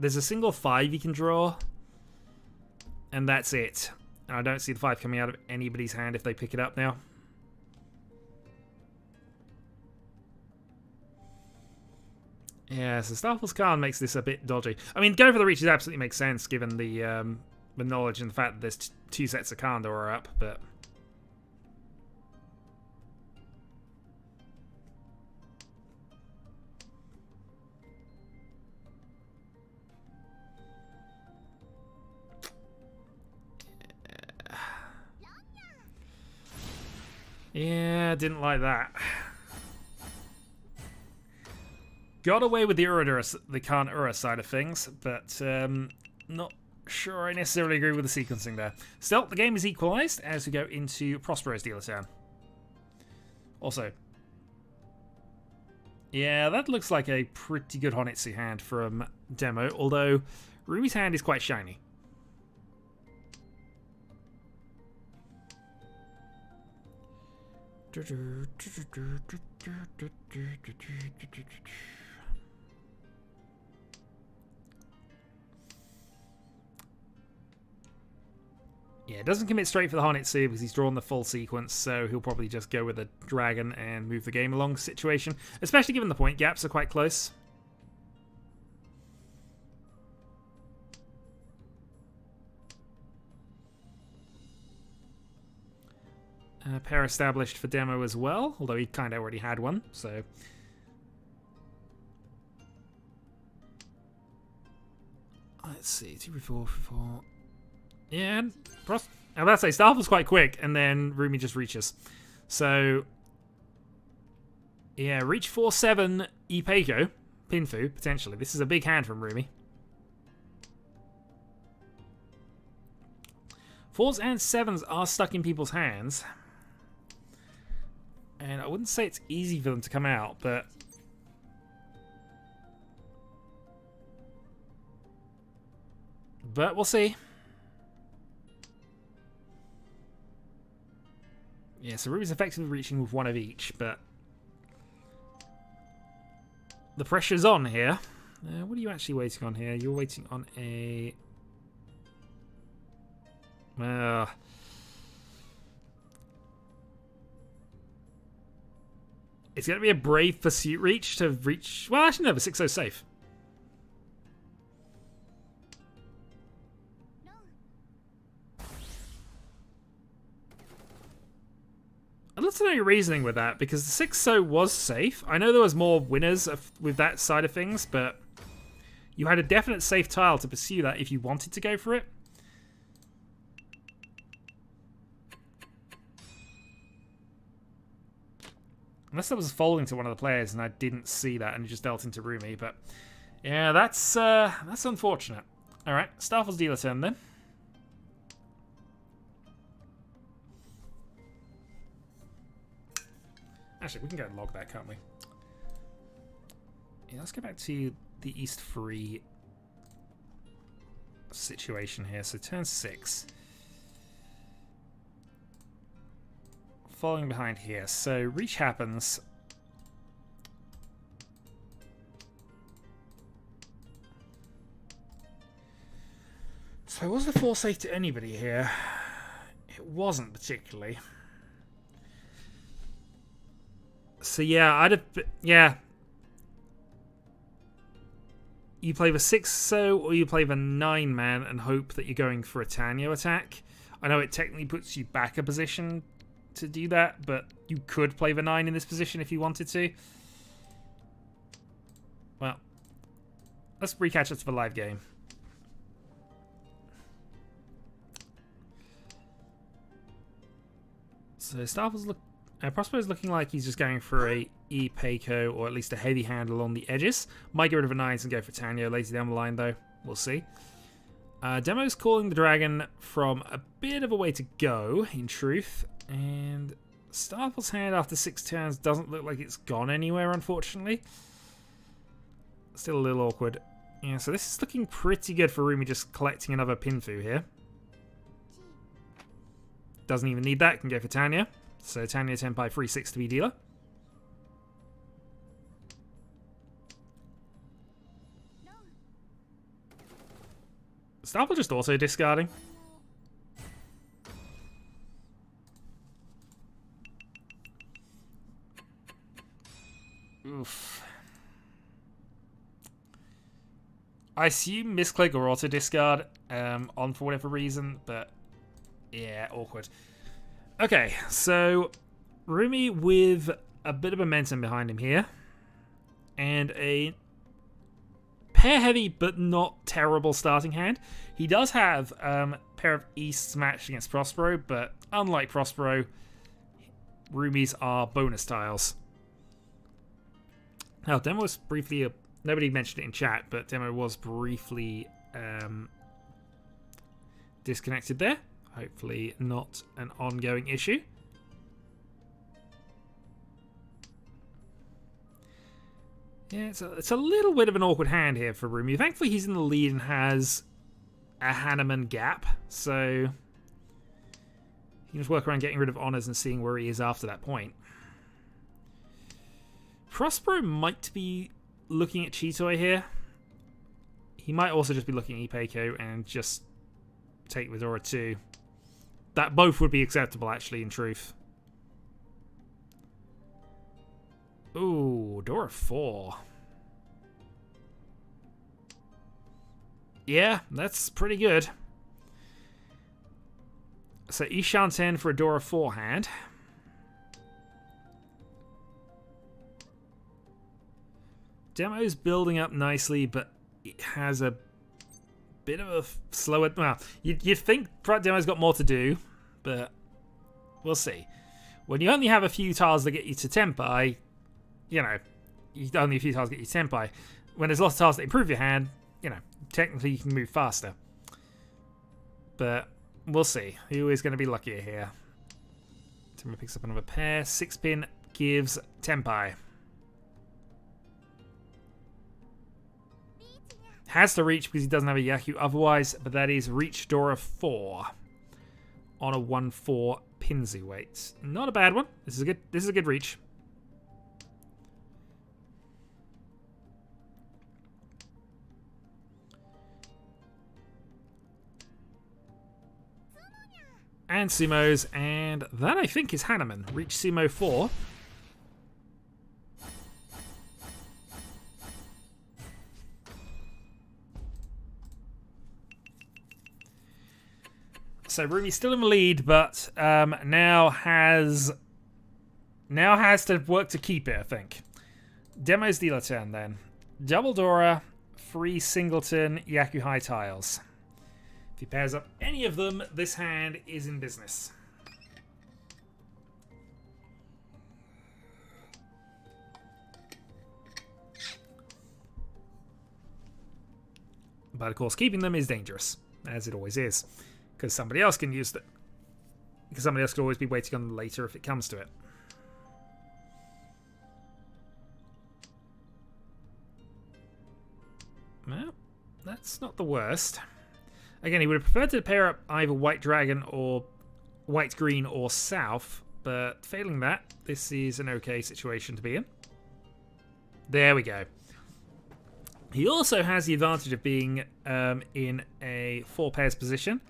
there's a single 5 he can draw, and that's it. And I don't see the 5 coming out of anybody's hand if they pick it up now. Yeah, so Starfall's Khan makes this a bit dodgy. I mean, going for the Riichi absolutely makes sense given the knowledge and the fact that there's 2 sets of Khan Dora up, but... yeah, didn't like that. Got away with the Khan Ura side of things, but not sure I necessarily agree with the sequencing there. Still, the game is equalised as we go into Prospero's dealer turn. Also, yeah, that looks like a pretty good Honitsu hand from Demo, although Ruby's hand is quite shiny. Yeah, it doesn't commit straight for the Honitsu because he's drawn the full sequence, so he'll probably just go with a dragon and move the game along situation, especially given the point gaps are quite close. Pair established for Demo as well, although he kind of already had one, so... let's see, 2, 4, 4... Yeah, and I'm about to say, Starfall's quite quick, and then Rumi just reaches. So, yeah, reach 4-7 Ipeiko, Pinfu, potentially. This is a big hand from Rumi. 4s and 7s are stuck in people's hands. And I wouldn't say it's easy for them to come out, but... But we'll see. Yeah, so Ruby's effectively reaching with one of each, but... The pressure's on here. What are you actually waiting on here? You're waiting on a... It's going to be a brave pursuit reach to reach... Well, actually no, the 6-0 safe. I'd love to know your reasoning with that, because the 6-0 was safe. I know there was more winners with that side of things, but you had a definite safe tile to pursue that if you wanted to go for it. Unless I was folding to one of the players and I didn't see that and it just dealt into Rumi, but yeah, that's unfortunate. All right, Starfall's dealer turn then. Actually, we can go and log that, can't we? Yeah, let's go back to the East free situation here. So turn 6. Following behind here. So reach happens. So was the 4 safe to anybody here? It wasn't particularly. So yeah, I'd have... Yeah. You play the 6-0 or you play the 9-man and hope that you're going for a Tanyo attack. I know it technically puts you back a position to do that, but you could play the 9 in this position if you wanted to. Well, let's recatch up to the live game. So Starfall's Prospero's looking like he's just going for a E-Peiko, or at least a heavy hand along the edges. Might get rid of a 9s and go for Tanyo later down the line, though. We'll see. Demo's calling the dragon from a bit of a way to go, in truth. And Starfall's hand after 6 turns doesn't look like it's gone anywhere, unfortunately. Still a little awkward. Yeah, so this is looking pretty good for Rumi just collecting another Pinfu here. Doesn't even need that, can go for Tanya. So Tanya Tenpai 3-6 to be dealer. Starfall just auto discarding. Oof. I assume misclick or auto discard on for whatever reason, but yeah, awkward. Okay, so Rumi with a bit of momentum behind him here, and a pair heavy but not terrible starting hand. He does have a pair of Easts matched against Prospero, but unlike Prospero, Rumi's are bonus tiles. Now, Demo was briefly... nobody mentioned it in chat, but Demo was briefly disconnected there. Hopefully not an ongoing issue. Yeah, it's a little bit of an awkward hand here for Rumi. Thankfully, he's in the lead and has a Hanneman gap, so he can just work around getting rid of honors and seeing where he is after that point. Prospero might be looking at Chitoi here. He might also just be looking at Ipeiko and just take Vidora 2. That both would be acceptable, actually, in truth. Ooh, Dora 4. Yeah, that's pretty good. So Ishan 10 for a Dora 4 hand. Demo's building up nicely, but it has a bit of a slower... Well, you'd think Demo's got more to do, but we'll see. When you only have a few tiles that get you to Tenpai, you know, only a few tiles get you to Tenpai. When there's lots of tiles that improve your hand, you know, technically you can move faster. But we'll see. Who is going to be luckier here? Demo picks up another pair. 6-pin gives Tenpai. Has to reach because he doesn't have a Yaku otherwise, but that is Reach Dora 4 on a 1-4 Pinzu weight. Not a bad one. This is a good reach. And Sumos, and that I think is Hanneman. Reach Sumo 4. So Rumi's still in the lead, but now has to work to keep it, I think. Demo's dealer turn then. Double Dora, free singleton, Yaku high tiles. If he pairs up any of them, this hand is in business. But of course, keeping them is dangerous, as it always is. Because somebody else can use them. Because somebody else could always be waiting on them later if it comes to it. Well, that's not the worst. Again, he would have preferred to pair up either White Dragon or White Green or South, but failing that, this is an okay situation to be in. There we go. He also has the advantage of being in a 4 pairs position,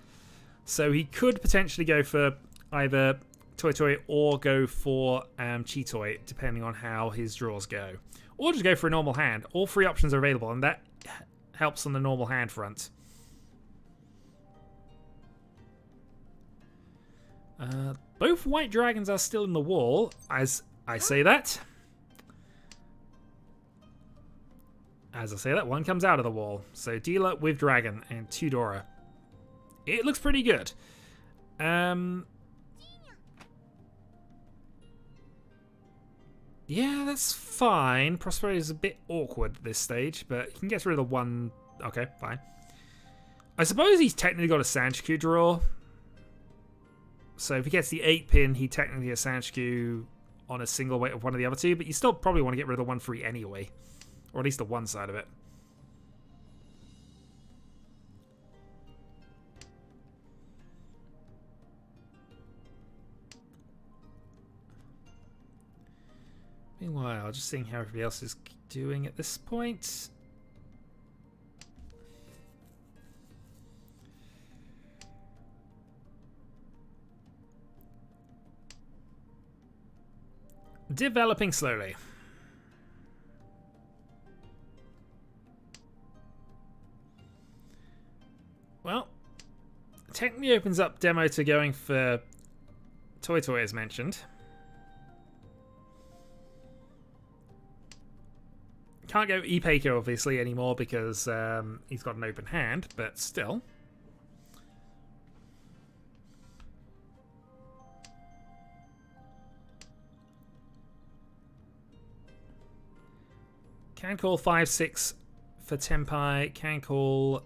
so he could potentially go for either Toy Toy or go for Cheetoy, depending on how his draws go. Or just go for a normal hand. All 3 options are available, and that helps on the normal hand front. Both White Dragons are still in the wall, as I say that. As I say that, one comes out of the wall. So dealer with Dragon and 2 Dora. It looks pretty good. Yeah, that's fine. Prosperity is a bit awkward at this stage, but he can get rid of the 1... Okay, fine. I suppose he's technically got a Sanshku draw. So if he gets the 8-pin, he technically has Sanshku on a single weight of one of the other 2, but you still probably want to get rid of the 1-3 anyway. Or at least the one side of it. Meanwhile, just seeing how everybody else is doing at this point. Developing slowly. Well, technically opens up demo to going for Toy Toy as mentioned. Can't go Ipeiko obviously anymore because he's got an open hand, but still. Can call 5-6 for Tenpai. Can call...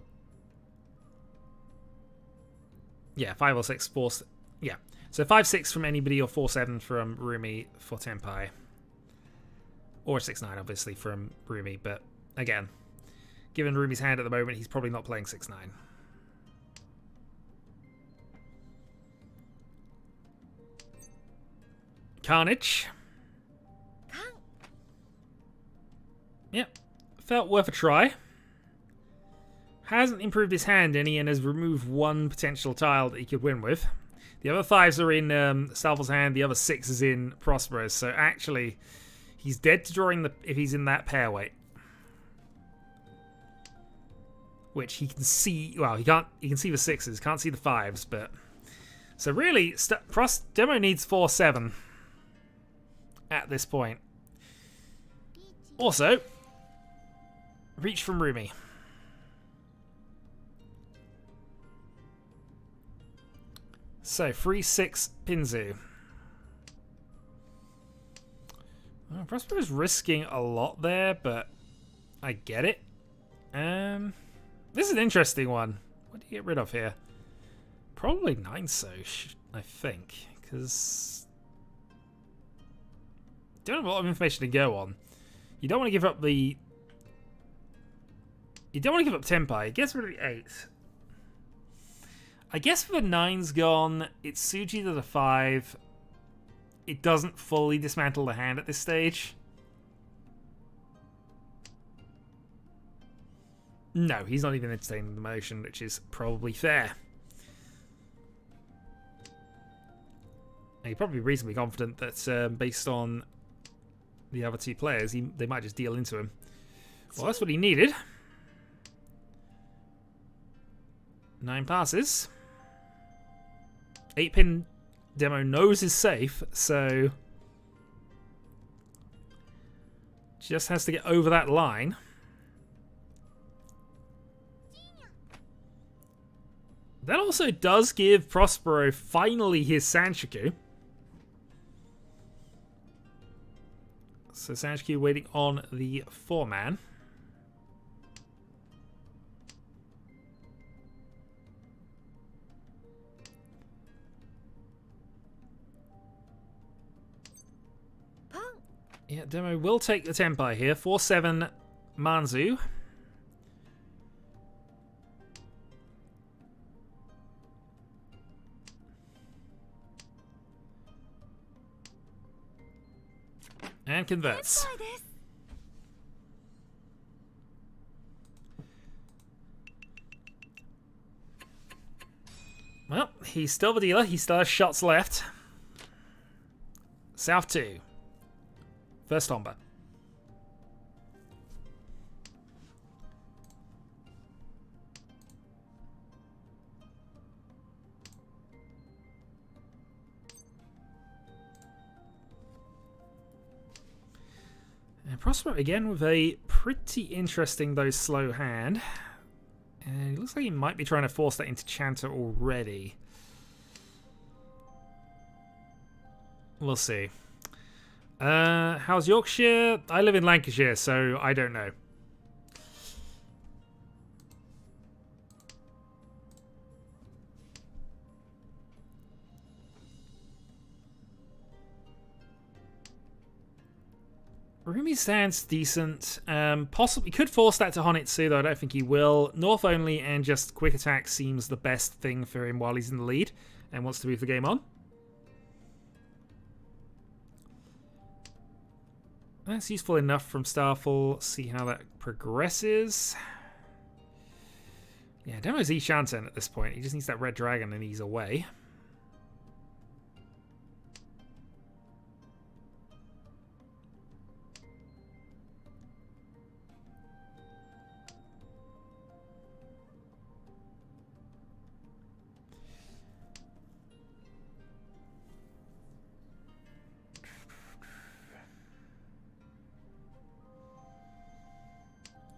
Yeah, 5 or 6 force. Yeah. So 5-6 from anybody or 4-7 from Rumi for Tenpai. Or 6-9 obviously from Rumi, but again, given Rumi's hand at the moment, he's probably not playing 6-9. Carnage. Yep. Felt worth a try. Hasn't improved his hand any and has removed 1 potential tile that he could win with. The other 5s are in Salvo's hand, the other 6 is in Prospero's, so actually he's dead to drawing if he's in that pair weight. Which he can see, well, he can see the 6s, can't see the 5s, but... So really, Demo needs 4-7 at this point. Also, reach from Rumi. So 3-6 Pinzu. Well, Prospero's risking a lot there, but I get it. This is an interesting one. What do you get rid of here? Probably 9 Soch, I think, because don't have a lot of information to go on. You don't want to give up the. You don't want to give up Tempai. It gets rid of the 8. I guess if the 9's gone, it's Suji to the 5. It doesn't fully dismantle the hand at this stage. No, he's not even entertaining the motion, which is probably fair. And you're probably reasonably confident that based on the other 2 players, they might just deal into him. Well, that's what he needed. 9 passes. 8-pin demo knows is safe, so just has to get over that line. That also does give Prospero finally his Sanchiku. So Sanchiku waiting on the 4-man. Yeah, Demo will take the Tempai here. 4-7 Manzu. And converts. Well, he's still the dealer. He still has shots left. South 2. First Tomba. And Prospero again with a pretty interesting though slow hand. And it looks like he might be trying to force that into Chanter already. We'll see. How's Yorkshire? I live in Lancashire, so I don't know. Rumi stands decent. Possibly could force that to Honitsu, though I don't think he will. North only and just quick attack seems the best thing for him while he's in the lead and wants to move the game on. That's useful enough from Starfall. See how that progresses. Yeah, Demo's E-Shanten at this point. He just needs that red dragon and he's away.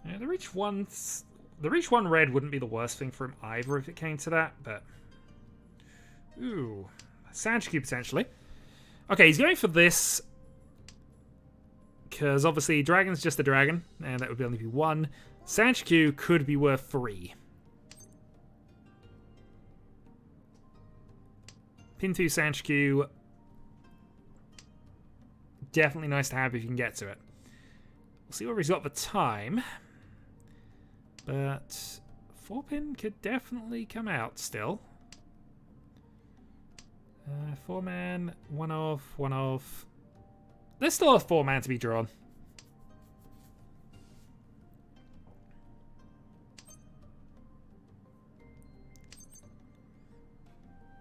Yeah, the Reach 1 red wouldn't be the worst thing for him either if it came to that, but... Ooh. Sanchiku potentially. Okay, he's going for this. Because obviously Dragon's just a dragon, and that would only be 1. Sanchiku could be worth 3. Pin 2 Sanchiku. Definitely nice to have if you can get to it. We'll see where he's got the time. But 4-pin could definitely come out still. 4-man, 1 off, 1 off. There's still a 4-man to be drawn.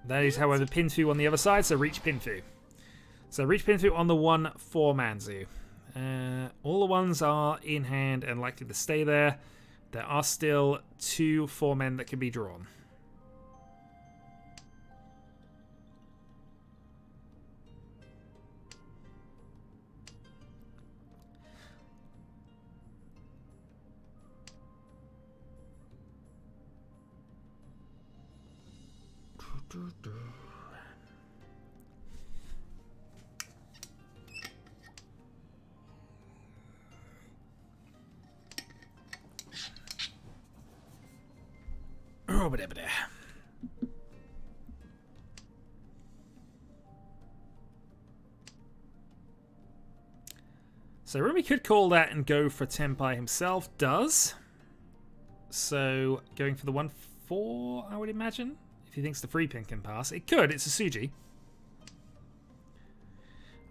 That is, however, Pinfu on the other side, so Reach Pinfu. So Reach Pinfu on the 1 4-Manzu. All the ones are in hand and likely to stay there. There are still 2 4-men that can be drawn. So Rumi could call that and go for Tenpai himself. Does. So going for the 1-4, I would imagine. If he thinks the free pin can pass. It could. It's a Suji.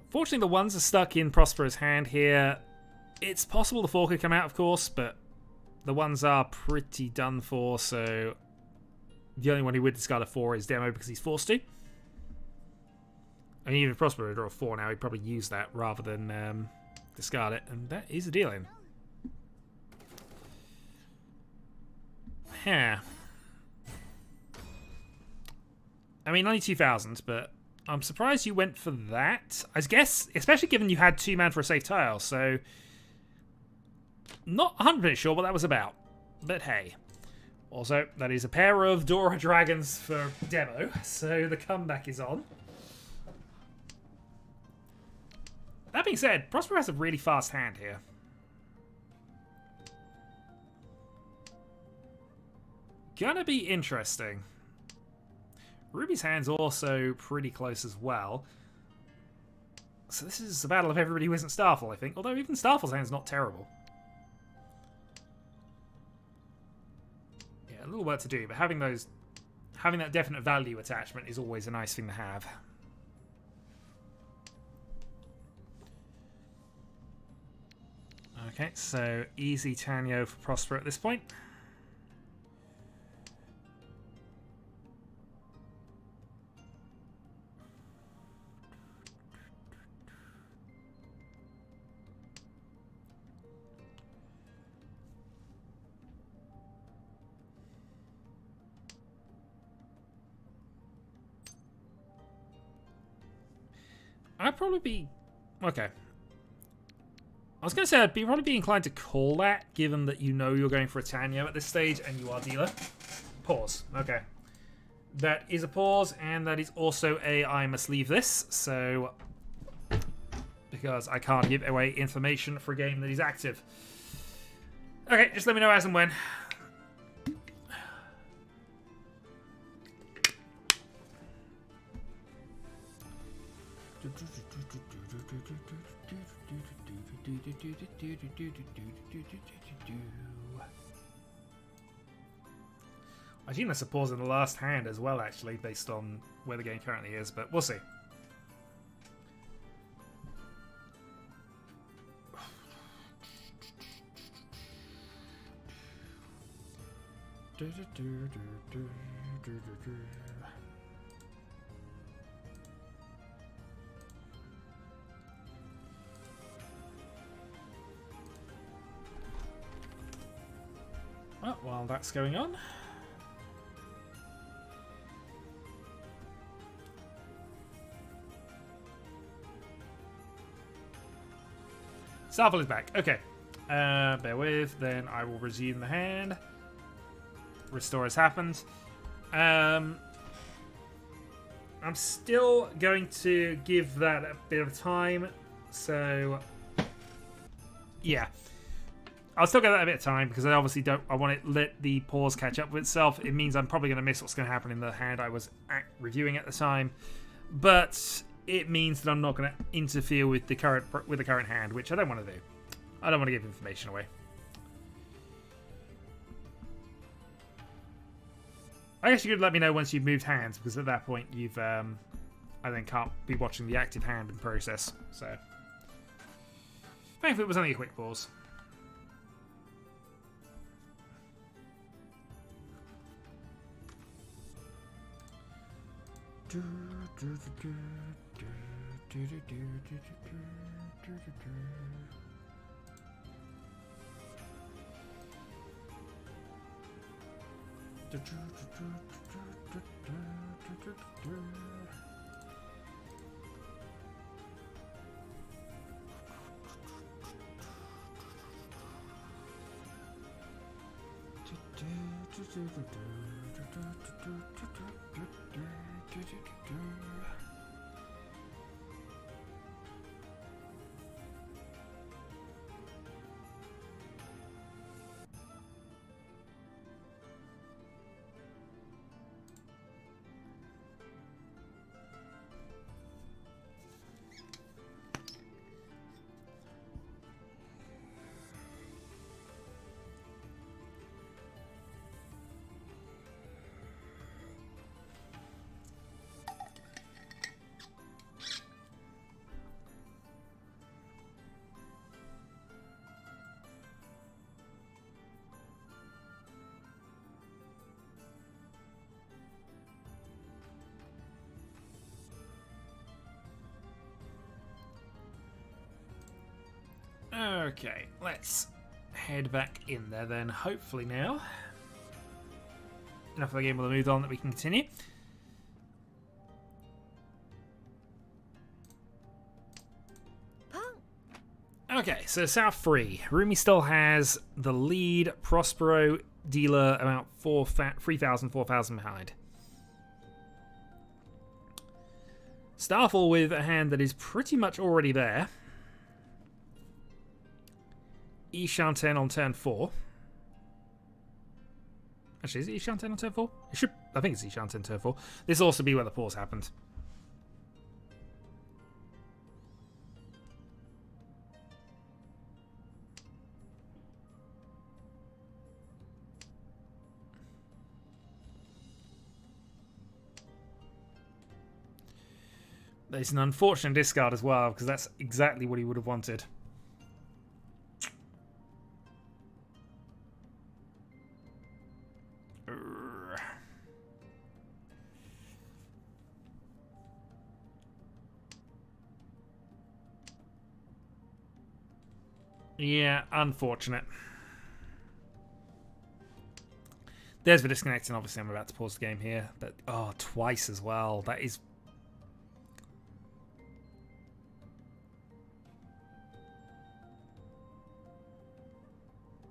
Fortunately, the ones are stuck in Prospero's hand here. It's possible the 4 could come out, of course, but the ones are pretty done for, so the only one who would discard a 4 is Demo because he's forced to. And even if Prospero draw a 4 now, he'd probably use that rather than discard it, and that is a deal in. Yeah. I mean, only 2,000, but I'm surprised you went for that. I guess, especially given you had 2 man for a safe tile, so not 100% sure what that was about. But hey. Also, that is a pair of Dora Dragons for Demo, so the comeback is on. That being said, Prospero has a really fast hand here. Gonna be interesting. Ruby's hand's also pretty close as well. So this is a battle of everybody who isn't Starfall, I think. Although even Starfall's hand's not terrible. Yeah, a little work to do, but having that definite value attachment is always a nice thing to have. Okay, so easy Tanyo for Prospero at this point. I'd probably be... Okay. I was going to say I'd probably be inclined to call that, given that you know you're going for a Tanyo at this stage and you are dealer. Pause. Okay. That is a pause, and that is also a I must leave this, so... Because I can't give away information for a game that is active. Okay, just let me know as and when. I assume that's a pause in the last hand as well, actually, based on where the game currently is, but we'll see. Well, while that's going on, Starfall is back. Okay. Bear with, then I will resume the hand. Restore has happened. I'm still going to give that a bit of time. So, yeah. I'll still give that a bit of time because I obviously don't. I want to let the pause catch up with itself. It means I'm probably going to miss what's going to happen in the hand I was reviewing at the time, but it means that I'm not going to interfere with the current hand, which I don't want to do. I don't want to give information away. I guess you could let me know once you've moved hands, because at that point you've I then can't be watching the active hand in process. So, thankfully it was only a quick pause. Okay, let's head back in there then. Hopefully now. Enough of the game will have moved on that we can continue. Okay, so South 3. Rumi still has the lead. Prospero, dealer, about 3,000, 4,000 behind. Starfall with a hand that is pretty much already there. Ishan-10 on turn 4. Actually, is it Ishan-10 on turn 4? It should. I think it's Ishan-10 turn 4. This will also be where the pause happened. It's an unfortunate discard as well, because that's exactly what he would have wanted. Yeah, unfortunate. There's the disconnecting. Obviously, I'm about to pause the game here. But, oh, twice as well. That is...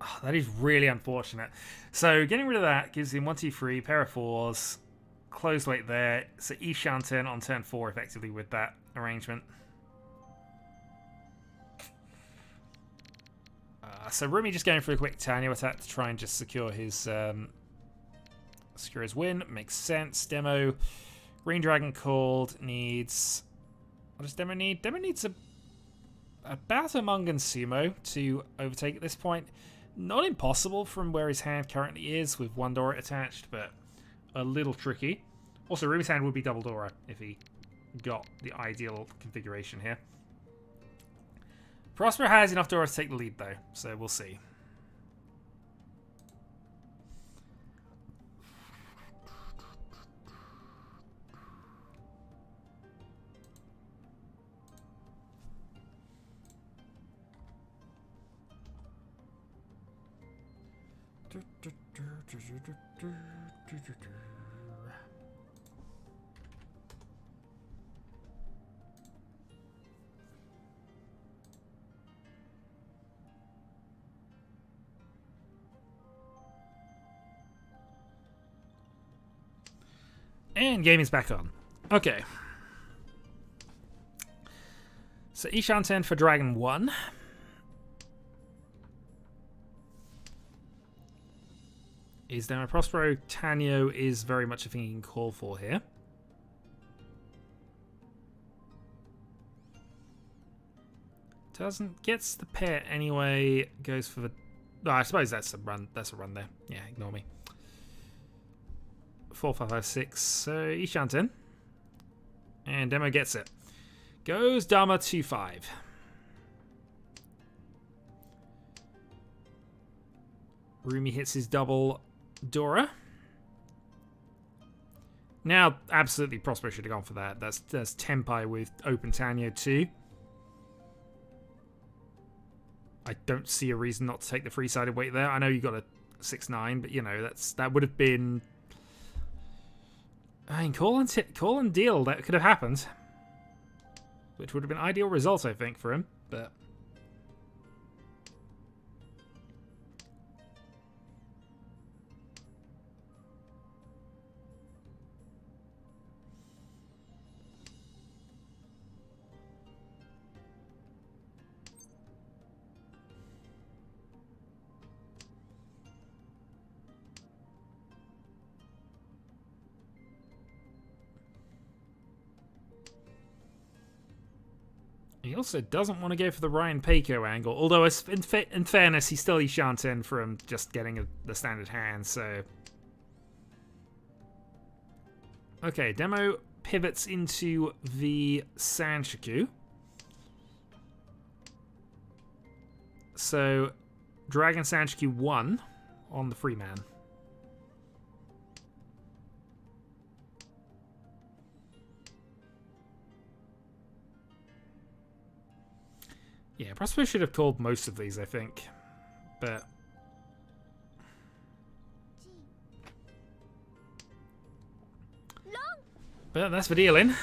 Oh, that is really unfortunate. So, getting rid of that gives him 1, 2, 3, pair of 4s. Closed weight there. So, Ishan-10 on turn 4 effectively with that arrangement. So Rumi just going for a quick Tanya attack to try and just secure his win. Makes sense. Demo. Green Dragon called. Needs... What does Demo need? Demo needs about a Mungan Sumo to overtake at this point. Not impossible from where his hand currently is with one Dora attached, but a little tricky. Also, Rumi's hand would be double Dora if he got the ideal configuration here. Prosper has enough Dora to take the lead, though, so we'll see. And game is back on. Okay. So Ishan-10 for Dragon 1. Is there a Prospero? Tanyo is very much a thing you can call for here. Doesn't. Gets the pair anyway. Goes for the... Oh, I suppose that's a run. That's a run there. Yeah, ignore me. 4, 5, 5, 6. So Ishan-10. And Demo gets it. Goes Dharma 2, 5. Rumi hits his double Dora. Now, absolutely, Prospero should have gone for that. That's Tenpai with open Tanyo too. I don't see a reason not to take the three-sided weight there. I know you got a 6-9, but you know that would have been. I mean, call and deal. That could have happened, which would have been ideal result, I think, for him. But. He also doesn't want to go for the Ryan Peiko angle, although in fairness, he's still Ishan-10 from just getting the standard hand, so... Okay, Demo pivots into the Sanshoku. So, Dragon Sanshoku 1 on the free man. Yeah, Prosper should have called most of these, I think. But that's for dealing.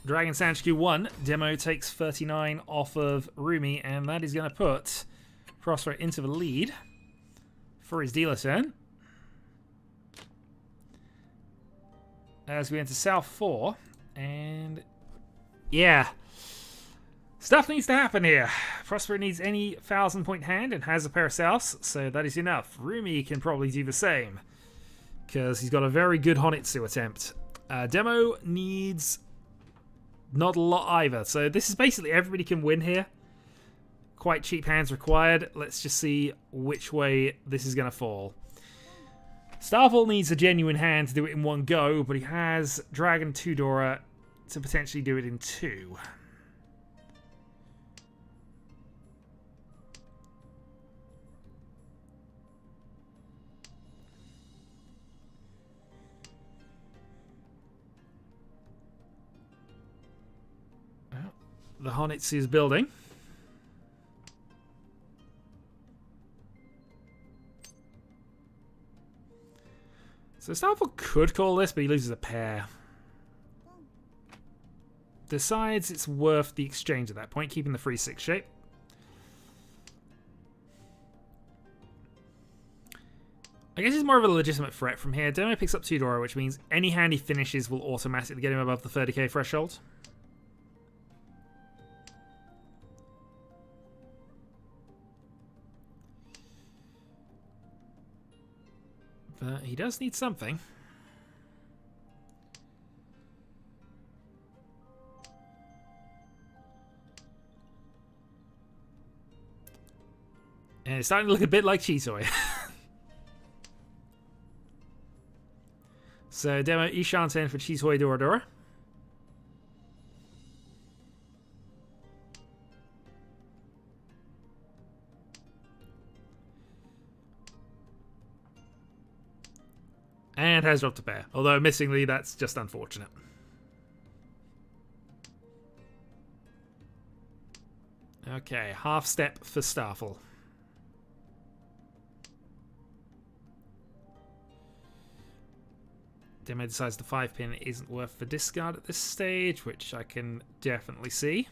Dragon Sanchiku 1. Demo takes 39 off of Rumi, and that is going to put Prosper into the lead for his dealer turn. As we enter South 4, and yeah, stuff needs to happen here. Prosper needs any 1,000-point hand and has a pair of Souths, so that is enough. Rumi can probably do the same, because he's got a very good Honitsu attempt. Demo needs not a lot either, so this is basically everybody can win here. Quite cheap hands required. Let's just see which way this is going to fall. Starfall needs a genuine hand to do it in one go, but he has Dragon 2-Dora to potentially do it in 2. The Honitsu is building. So Starfall could call this, but he loses a pair. Decides it's worth the exchange at that point, keeping the 3-6 shape. I guess it's more of a legitimate threat from here. Demo picks up 2-Dora, which means any hand he finishes will automatically get him above the 30k threshold. But he does need something. And it's starting to look a bit like Chitoy. So, Demo Ishanten for Chitoy Doradora. And has dropped a pair. Although, missingly, that's just unfortunate. Okay, half step for Starfall. Demo decides the 5-pin isn't worth the discard at this stage, which I can definitely see.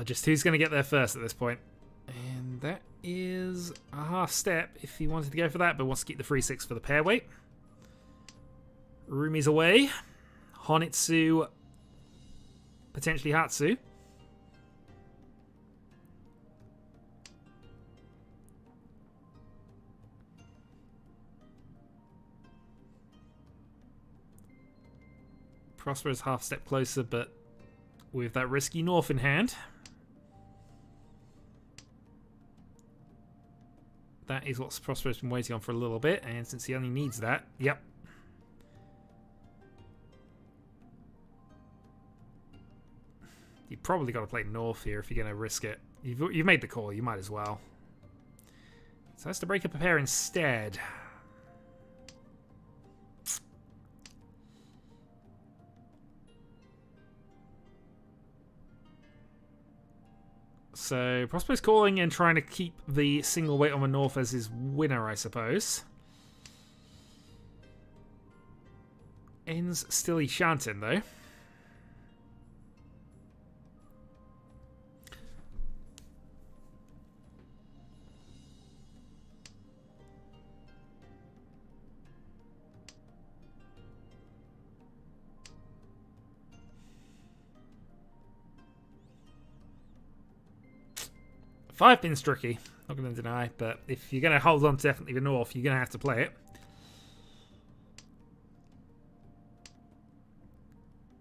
Just who's going to get there first at this point? And that is a half step if he wanted to go for that, but wants to keep the 3-6 for the pair weight. Rumi's away. Honitsu, potentially Hatsu. Prosper is half step closer, but with that risky North in hand. That is what Prosper has been waiting on for a little bit, and since he only needs that, yep. You've probably got to play North here if you're going to risk it. You've made the call, you might as well. So has to break up a pair instead. So, Prosper's calling and trying to keep the single weight on the North as his winner, I suppose. Ends still Ishanten, though. Five pin's tricky, not going to deny, but if you're going to hold on to definitely the North, you're going to have to play it.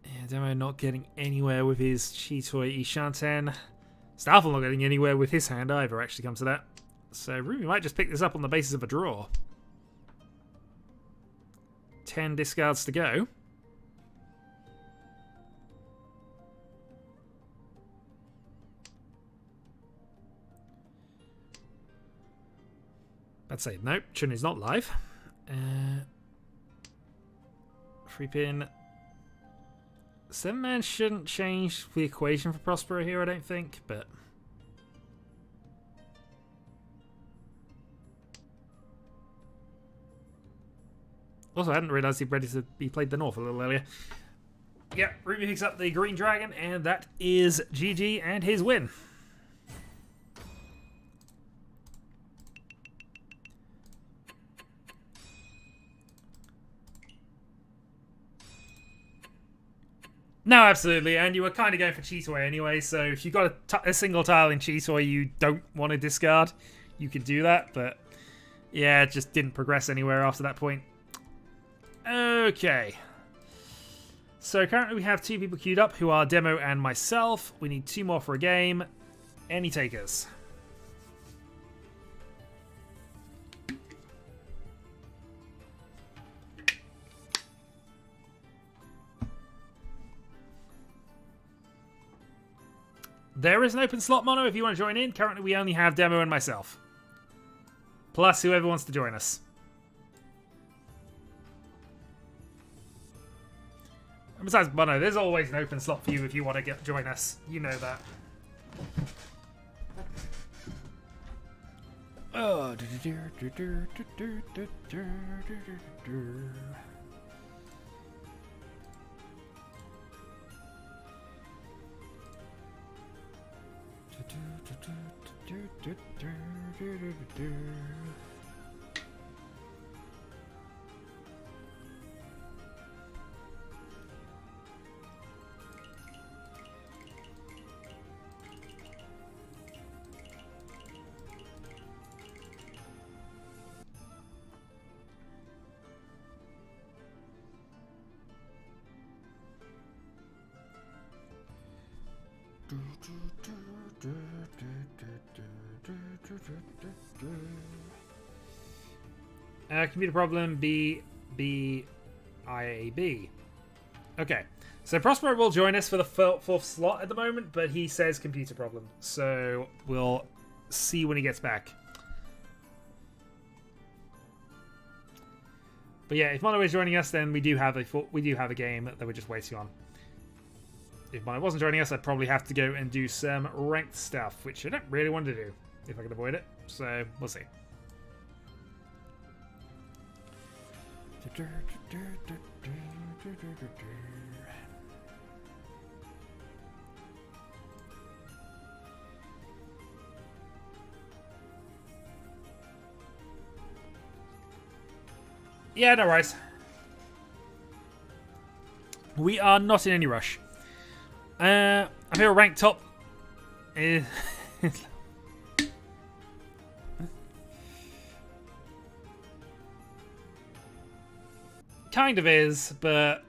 Yeah, Demo not getting anywhere with his Chitoy Ishanten. Starfall not getting anywhere with his hand either, actually comes to that. So Rumi might just pick this up on the basis of a draw. 10 discards to go. I'd say nope, Chun is not live. Free pin. 7-man shouldn't change the equation for Prospero here, I don't think, but... Also, I hadn't realised he played the North a little earlier. Yeah, Ruby picks up the Green Dragon, and that is GG and his win. No, absolutely, and you were kind of going for Cheatoy anyway, so if you've got a single tile in Cheatoy you don't want to discard, you could do that, but yeah, it just didn't progress anywhere after that point. Okay. So currently we have 2 people queued up who are Demo and myself. We need 2 more for a game. Any takers? There is an open slot, Mono, if you want to join in. Currently we only have Demo and myself. Plus whoever wants to join us. And besides, Mono, there's always an open slot for you if you want to join us. You know that. Oh. Computer problem BBIAB. Okay, so Prospero will join us for the 4th slot at the moment, but he says computer problem, so we'll see when he gets back. But yeah, if Mono is joining us, then we do have a game that we're just waiting on. If Mono wasn't joining us, I'd probably have to go and do some ranked stuff, which I don't really want to do if I can avoid it. So we'll see. Yeah, no worries. We are not in any rush. I feel ranked top is kind of is, but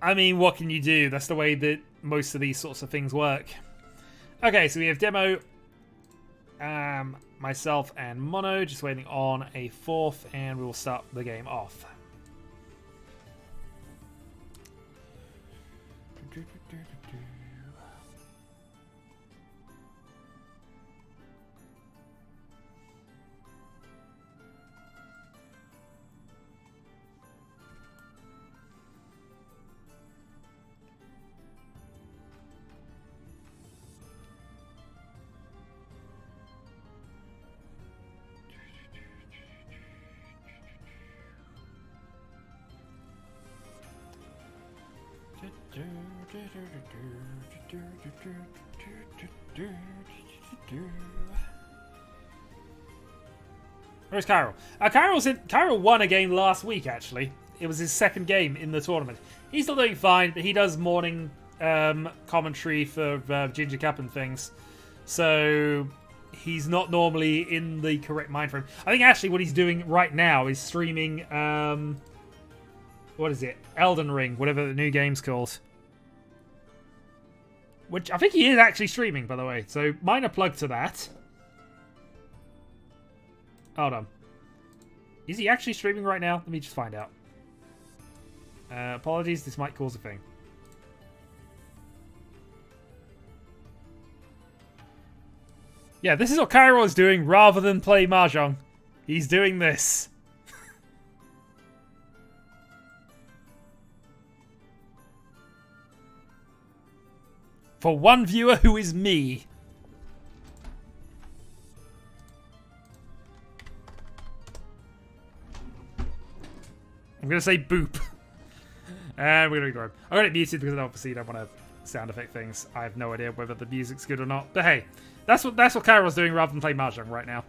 I mean, what can you do? That's the way that most of these sorts of things work. Okay, so we have Demo, myself, and Mono, just waiting on a 4th, and we will start the game off. Where's Kyril? Kyril won a game last week, actually. It was his 2nd game in the tournament. He's still doing fine, but he does morning commentary for Ginger Cup and things. So he's not normally in the correct mind frame. I think actually what he's doing right now is streaming, what is it? Elden Ring, whatever the new game's called. Which I think he is actually streaming, by the way. So minor plug to that. Hold on. Is he actually streaming right now? Let me just find out. Apologies, this might cause a thing. Yeah, this is what Cairo is doing rather than play Mahjong. He's doing this. For one viewer who is me. I'm going to say boop. And we're going to ignore him. I got it muted because obviously you don't want to sound effect things. I have no idea whether the music's good or not. But hey, that's what Carol's doing rather than play Mahjong right now.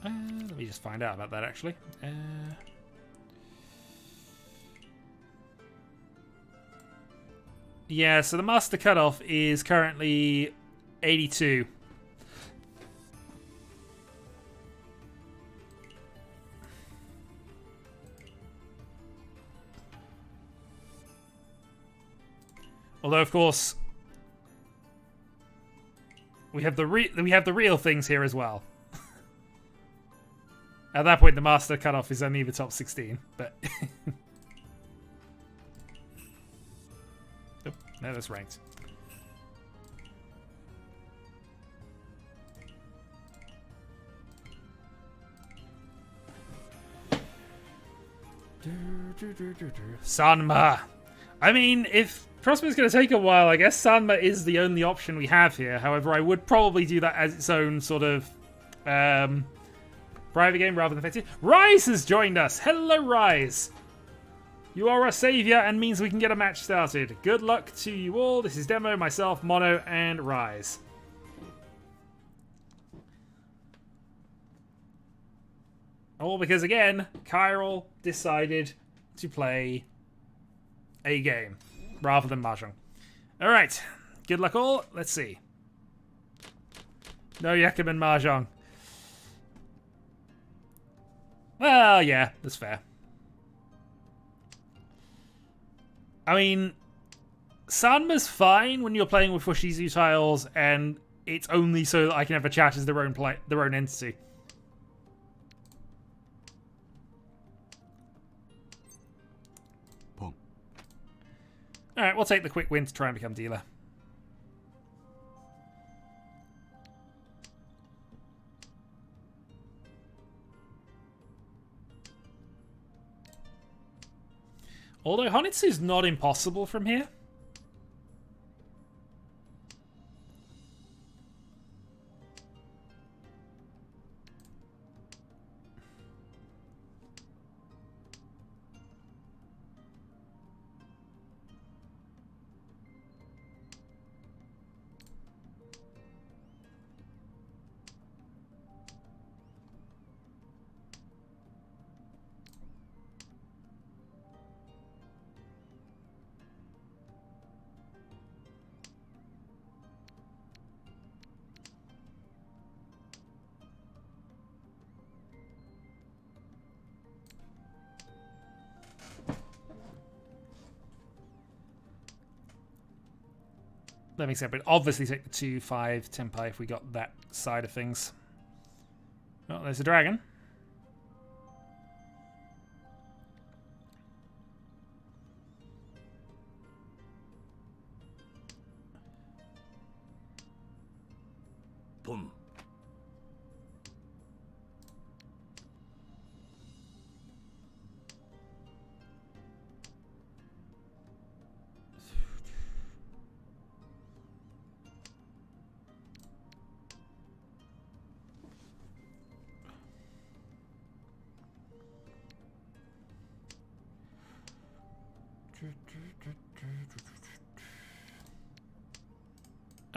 Let me just find out about that actually. Yeah, so the master cutoff is currently 82. Although, of course, we have the real things here as well. At that point, the master cutoff is only the top 16, but oh, no, that's ranked. Sanma. I mean, if Prosper's going to take a while, I guess Sanma is the only option we have here. However, I would probably do that as its own sort of private game rather than effective. Rise has joined us. Hello, Rise. You are our savior and means we can get a match started. Good luck to you all. This is Demo, myself, Mono, and Rise. All because, again, Chiral decided to play a game rather than Mahjong. Alright. Good luck all. Let's see. No Yakuman Mahjong. Well, yeah, that's fair. I mean, Sanma's fine when you're playing with Fushizu tiles, and it's only so that I can have a chat as their own entity. Alright, we'll take the quick win to try and become dealer. Although Honitsu's not impossible from here. That makes sense, but obviously take the 2-5 Tenpai if we got that side of things. Oh, there's a dragon. Boom.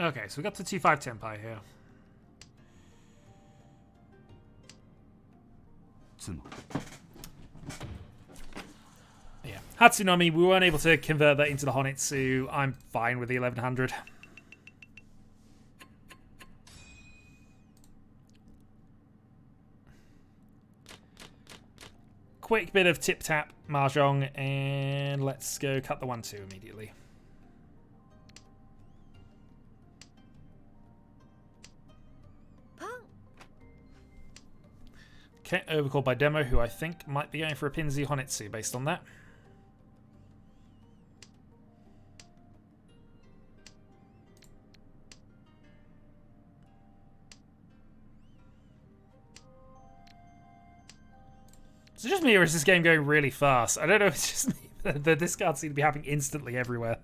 Okay, so we got the 2-5 Tenpai here. Yeah. Hatsunami, we weren't able to convert that into the Honitsu. I'm fine with the 1100. quick bit of tip-tap Mahjong, and let's go cut the 1-2 immediately. Okay, overcalled by Demo, who I think might be going for a Pinzi Honitsu based on that. Is it just me, or is this game going really fast? I don't know if it's just me. The discards seem to be happening instantly everywhere.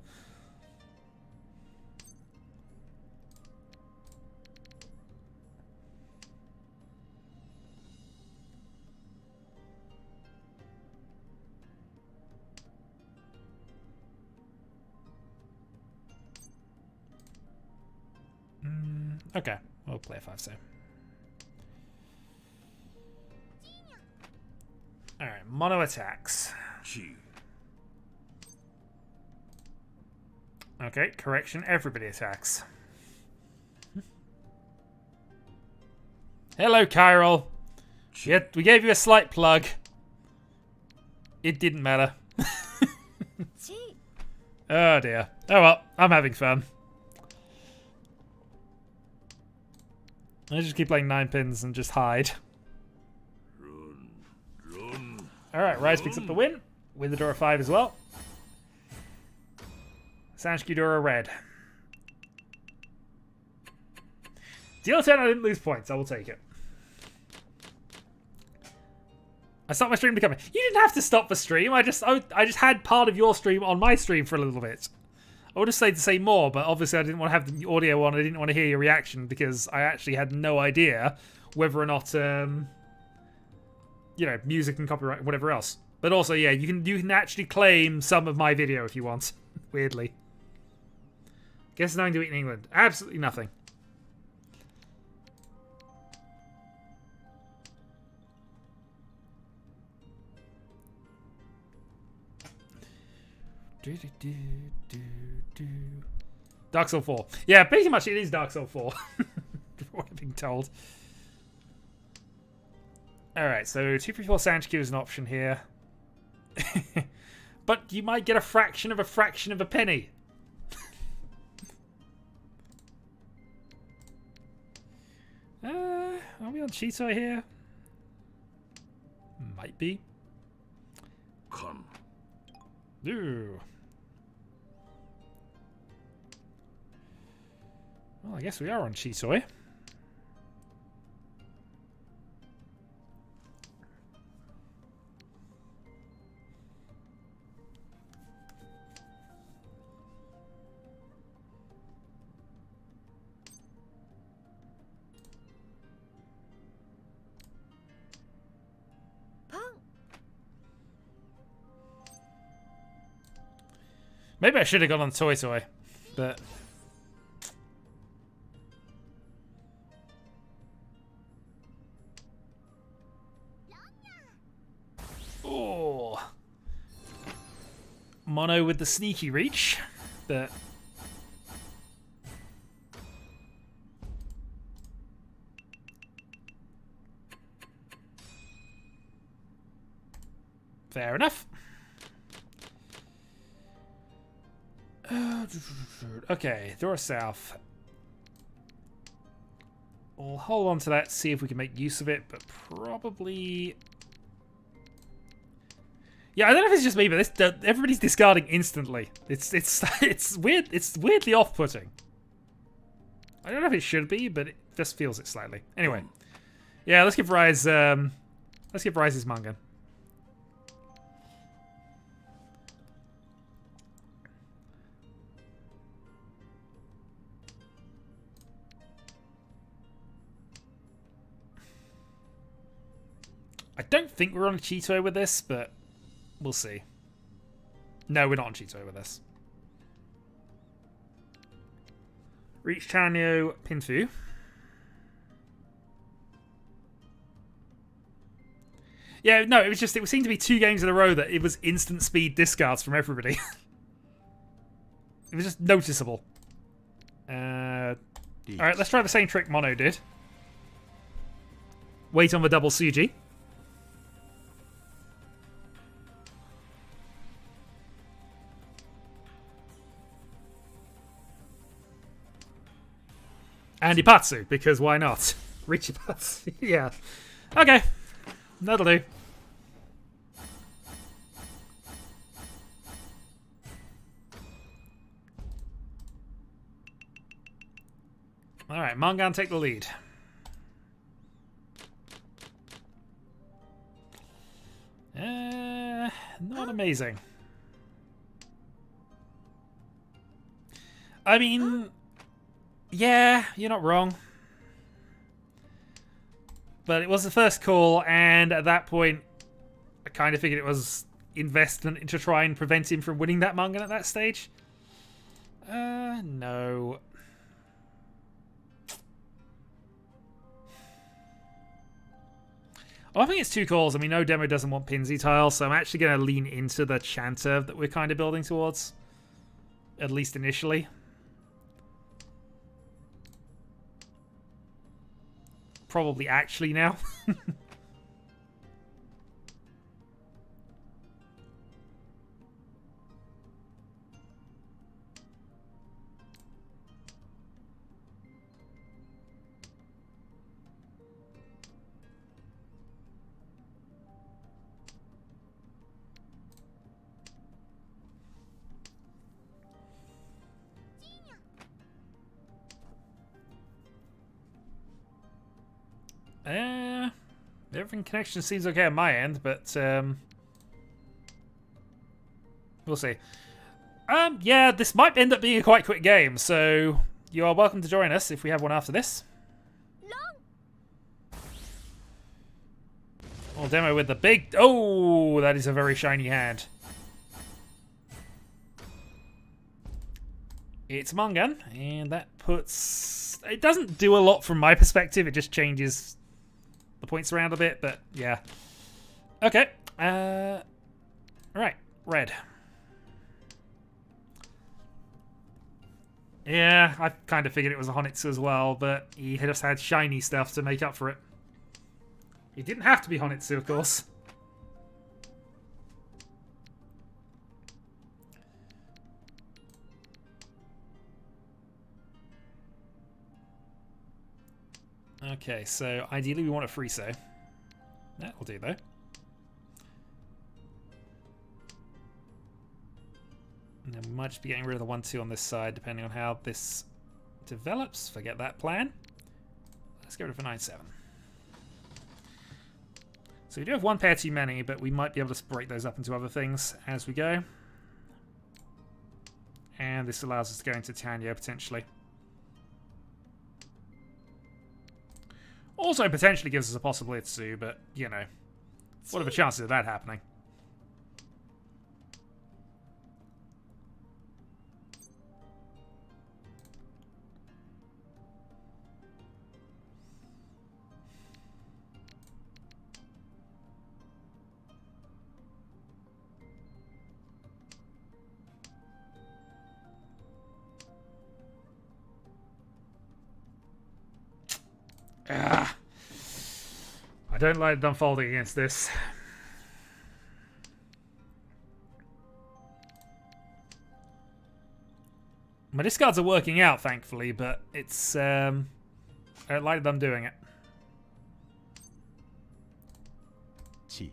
Okay, we'll play a 5-so. Alright, mono attacks. Okay, correction, everybody attacks. Hello, Chiral. Yet we gave you a slight plug. It didn't matter. Oh dear. Oh well, I'm having fun. I just keep playing 9 pins and just hide. Alright, Rise picks up the win with the Dora 5 as well. Sanshiki Dora red. Deal 10, I didn't lose points. I will take it. I stopped my stream to come in. You didn't have to stop the stream. I just had part of your stream on my stream for a little bit. I would have stayed to say more, but obviously I didn't want to have the audio on. I didn't want to hear your reaction because I actually had no idea whether or not, you know, music and copyright and whatever else. But also, yeah, you can actually claim some of my video if you want. Weirdly. Guess nothing to eat in England. Absolutely nothing. Dark Souls 4. Yeah, pretty much it is Dark Souls 4. What I'm being told. Alright, so 234 Sanshiki is an option here. But you might get a fraction of a penny. Are we on Cheeto here? Might be. Come. Ooh. Well, I guess we are on Chisoi. Maybe I should have gone on Toy Toy, but... Oh. Mono with the sneaky reach, but... Fair enough. Okay, Dora South. We'll hold on to that, see if we can make use of it, but probably... Yeah, I don't know if it's just me, but everybody's discarding instantly. It's weird. It's weirdly off-putting. I don't know if it should be, but it just feels it slightly. Anyway, yeah, let's give Rise his manga. I don't think we're on a Cheeto with this, but we'll see. No, we're not on Cheeto with this. Riichi Chanyo Pinfu. Yeah, no, it seemed to be 2 games in a row that it was instant speed discards from everybody. It was just noticeable. Alright, let's try the same trick Mono did. Wait on the double Suji. And Ipatsu, because why not? Riichi Ipatsu. Yeah. Okay. That'll do. Alright, Mangan take the lead. Not amazing. I mean, yeah, you're not wrong. But it was the first call, and at that point, I kind of figured it was investment to try and prevent him from winning that Mangan at that stage. No. Oh, I think it's 2 calls, and we know Demo doesn't want Pinsy Tile, so I'm actually going to lean into the Chanter that we're kind of building towards. At least initially. Probably actually now. Everything connection seems okay on my end, but we'll see. Yeah, this might end up being a quite quick game, so you are welcome to join us if we have one after this. Well, Demo with the big... Oh, that is a very shiny hand. It's Mangan, and that puts... It doesn't do a lot from my perspective, it just changes the points around a bit, but yeah. Okay. Right, red. Yeah, I kind of figured it was a Honitsu as well, but he just had shiny stuff to make up for it. It didn't have to be Honitsu, of course. Okay, so ideally we want a Friso. That will do, though. And then we might just be getting rid of the 1-2 on this side, depending on how this develops. Forget that plan. Let's get rid of a 9-7. So we do have 1 pair too many, but we might be able to break those up into other things as we go. And this allows us to go into Tanya, potentially. Also potentially gives us a possible Itsu, but, you know, what are the chances of that happening? Ah, I don't like unfolding against this. My discards are working out, thankfully, but it's I don't like them doing it. Chi.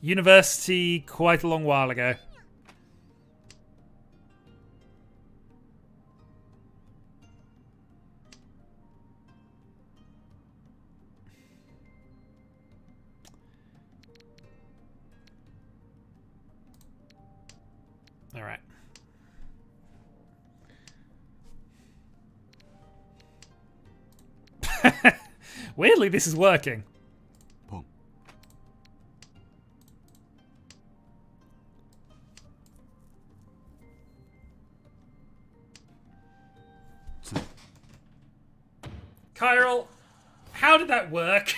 University quite a long while ago. All right. Weirdly, this is working. Pong. Chiral, how did that work?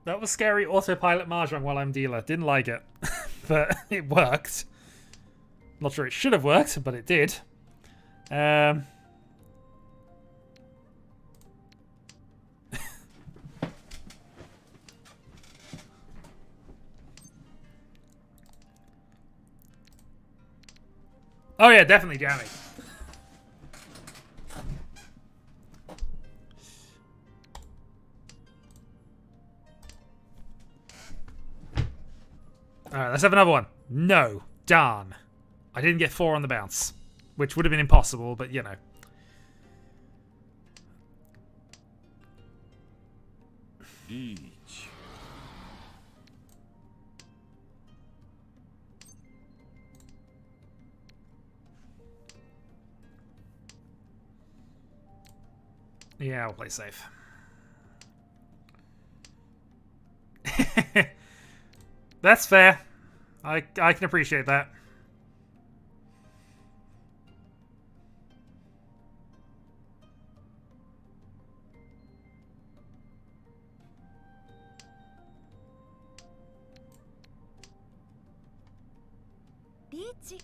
That was scary autopilot Mahjong while I'm dealer. Didn't like it. But it worked. Not sure it should have worked, but it did. Oh yeah, definitely jamming. Alright, let's have another one. No. Darn. I didn't get 4 on the bounce. Which would have been impossible, but you know. Riichi. Yeah, I'll play safe. That's fair. I can appreciate that. Riichi.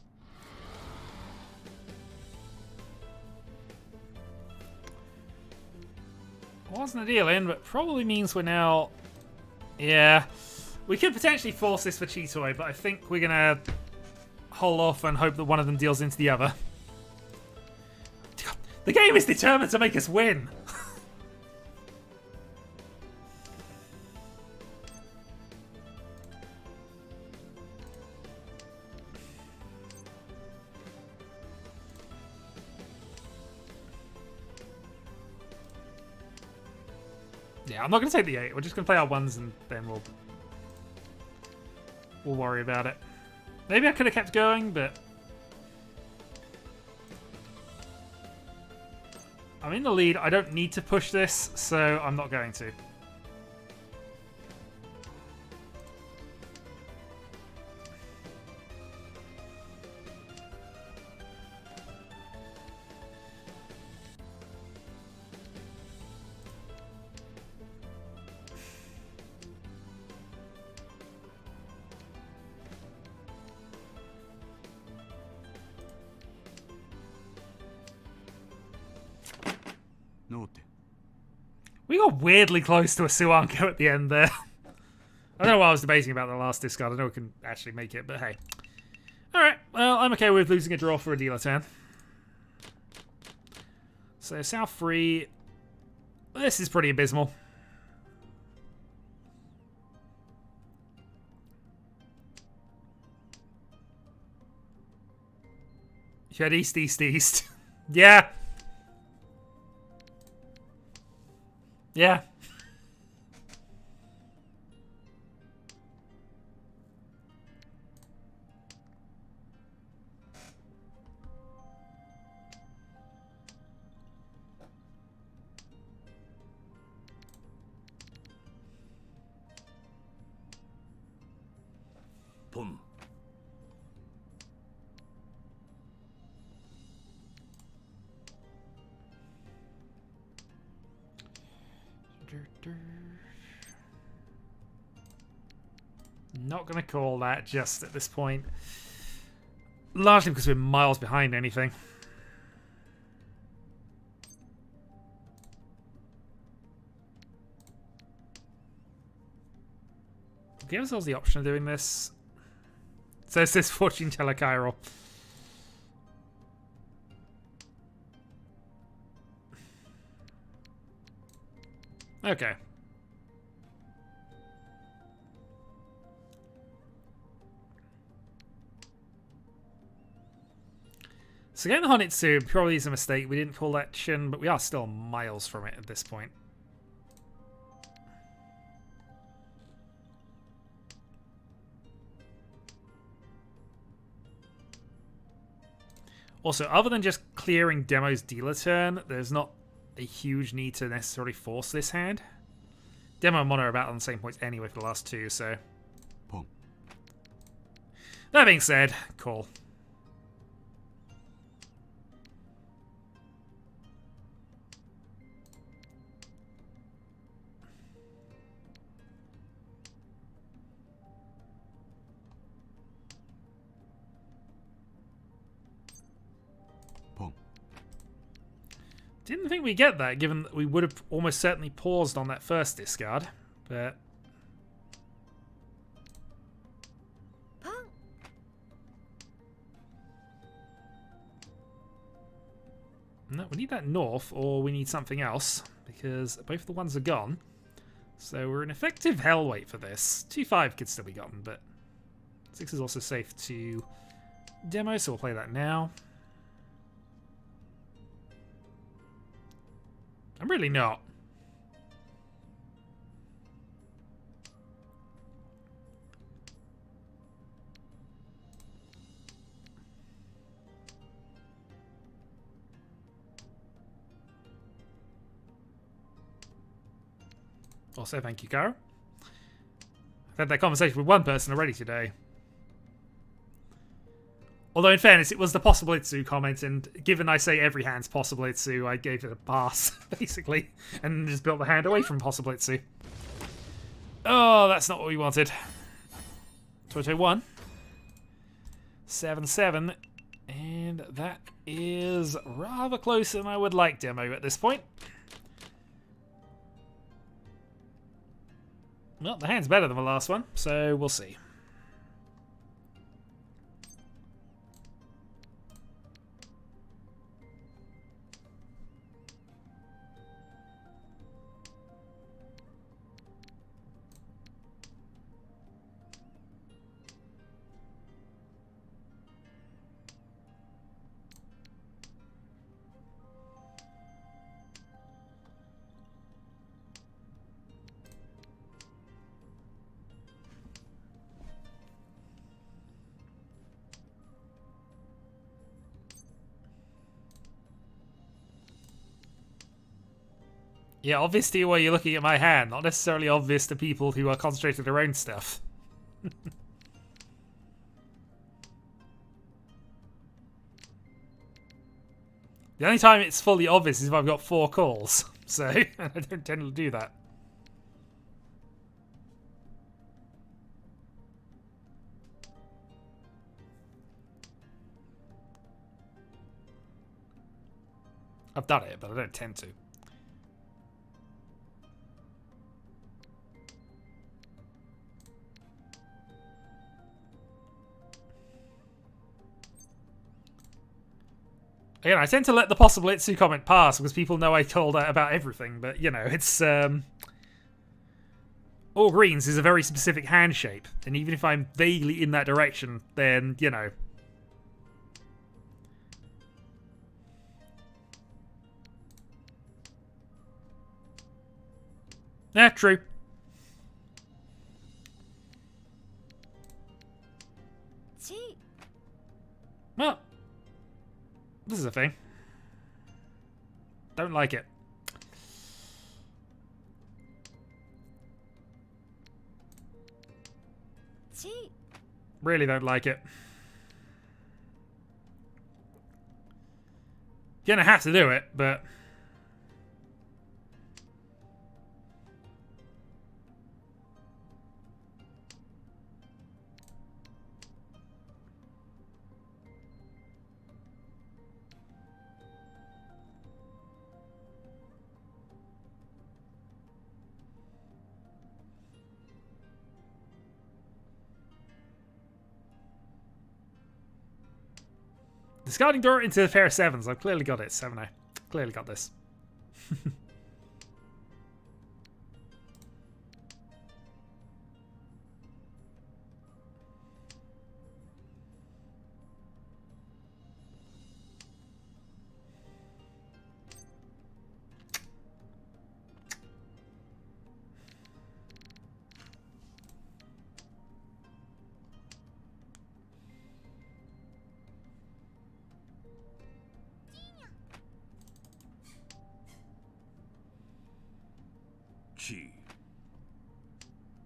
Wasn't a deal in, but probably means we're now... Yeah. We could potentially force this for Chitoi, but I think we're going to hold off and hope that one of them deals into the other. The game is determined to make us win. Yeah, I'm not going to take the 8. We're just going to play our 1s and then we'll worry about it. Maybe I could have kept going, but... I'm in the lead. I don't need to push this, so I'm not going to. Note. We got weirdly close to a Suanko at the end there. I don't know what I was debating about the last discard. I know we can actually make it, but hey. Alright, well, I'm okay with losing a draw for a dealer turn. So, South 3. This is pretty abysmal. You had East, East, East. Yeah. Yeah. Pon. Not going to call that just at this point. Largely because we're miles behind anything. Give ourselves the option of doing this. So it's this Fortune Teller Chiral. Okay. So getting the Honitsu probably is a mistake. We didn't call that Chin, but we are still miles from it at this point. Also, other than just clearing Demo's dealer turn, there's not a huge need to necessarily force this hand. Demo and Mono are about on the same points anyway for the last two, so... Pong. That being said, call. Didn't think we'd get that, given that we would have almost certainly paused on that first discard. But...パン no, we need that north, or we need something else, because both the ones are gone. So we're an effective hell weight for this. 2-5 could still be gotten, but 6 is also safe to demo, so we'll play that now. I'm really not. Also, thank you, Kara. I've had that conversation with one person already today. Although, in fairness, it was the possible Itsu comment, and given I say every hand's possible Itsu, I gave it a pass, basically, and just built the hand away from possible Itsu. Oh, that's not what we wanted. 21. 7-7. And that is rather closer than I would like, demo, at this point. Well, the hand's better than the last one, so we'll see. Yeah, obvious to you while you're looking at my hand, not necessarily obvious to people who are concentrating on their own stuff. The only time it's fully obvious is if I've got 4 calls, so I don't tend to do that. I've done it, but I don't tend to. Again, I tend to let the possible Itsu comment pass because people know I told about everything, but, you know, it's... all greens is a very specific hand shape, and even if I'm vaguely in that direction, then, you know... Yeah, true. Well, this is a thing. Don't like it. Really don't like it. Gonna have to do it, but... discarding door into a pair of 7s. I've clearly got it. 7-0. Clearly got this.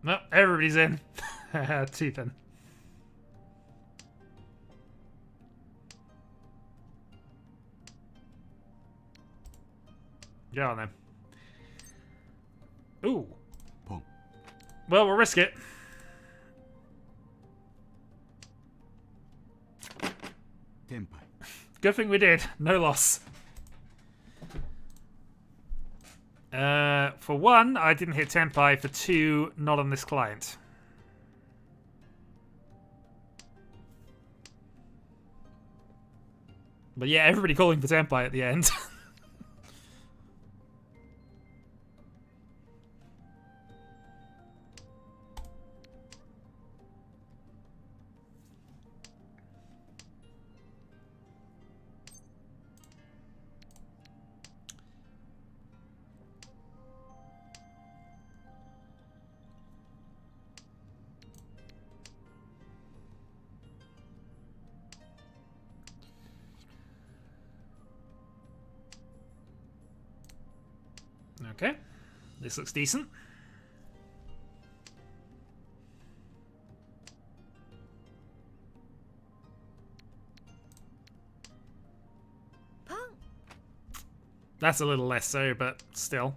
No, everybody's in. Teeth in. Get on then. Ooh. Pong. Well, we'll risk it. Tenpai. Good thing we did. No loss. For one, I didn't hit Tenpai. For two, not on this client. But yeah, everybody calling for Tenpai at the end. Okay, this looks decent. That's a little less so, but still.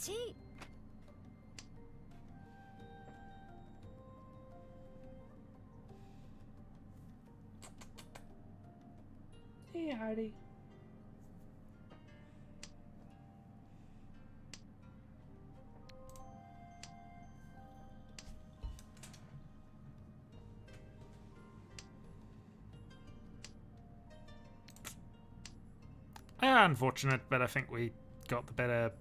Chi. Hey, Hardy. Unfortunate, but I think we got the better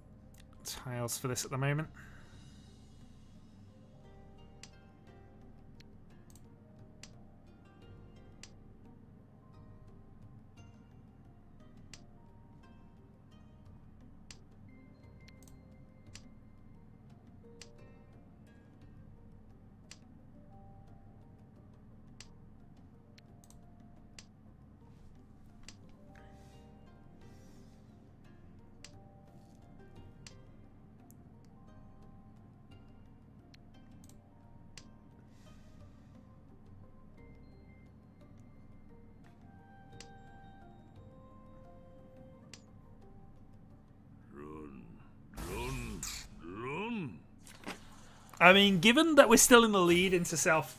tiles for this at the moment. Run. I mean, given that we're still in the lead into South...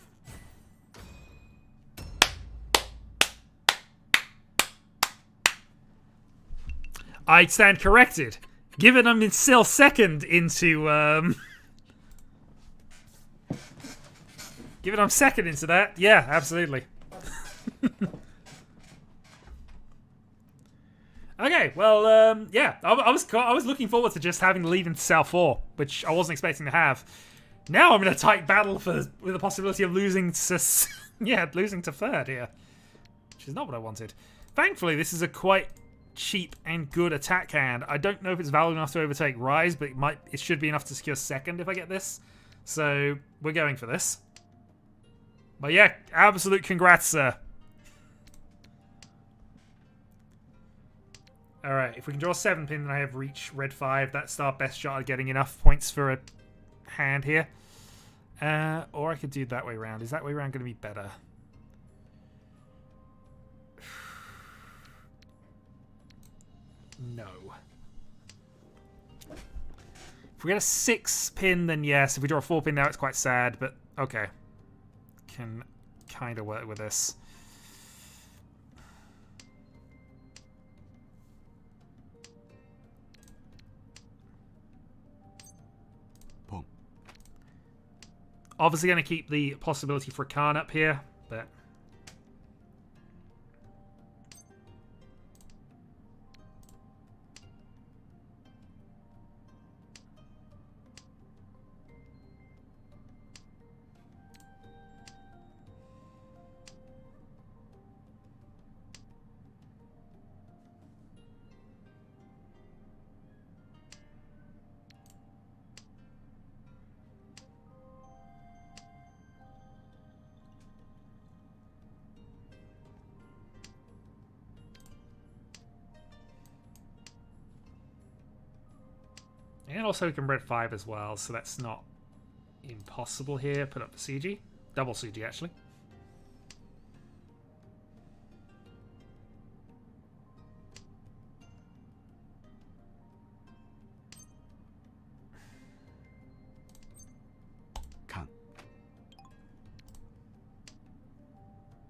I stand corrected. Given I'm still second into... Given I'm second into that, yeah, absolutely. Okay, well, yeah, I was looking forward to just having the lead into South 4, which I wasn't expecting to have. Now I'm in a tight battle with the possibility of losing to, losing to third here, which is not what I wanted. Thankfully, this is a quite cheap and good attack hand. I don't know if it's valuable enough to overtake Rise, but it should be enough to secure second if I get this. So we're going for this. But yeah, absolute congrats, sir. Alright, if we can draw a 7 pin and I have Riichi red 5, that's our best shot at getting enough points for a hand here. Or I could do it that way around. Is that way around going to be better? No. If we get a 6 pin, then yes. If we draw a 4 pin now, it's quite sad, but okay. Can kind of work with this. Obviously going to keep the possibility for a Khan up here, but... And also we can red 5 as well, so that's not impossible here. Put up the CG. Double CG, actually.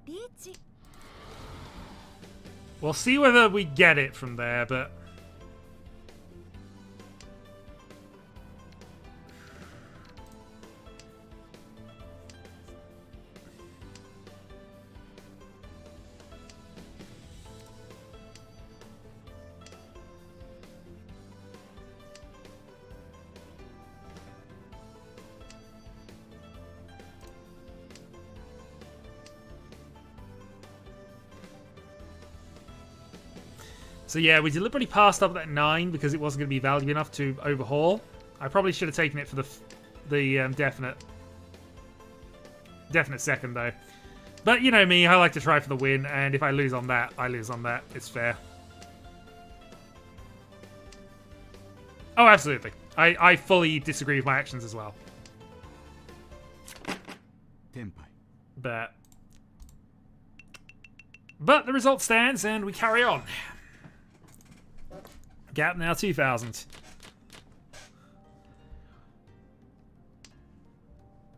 Riichi. We'll see whether we get it from there, but... So yeah, we deliberately passed up that 9 because it wasn't going to be valuable enough to overhaul. I probably should have taken it for the definite second though. But you know me, I like to try for the win, and if I lose on that, I lose on that. It's fair. Oh, absolutely. I fully disagree with my actions as well. Tenpai. But the result stands, and we carry on. Gap now 2,000.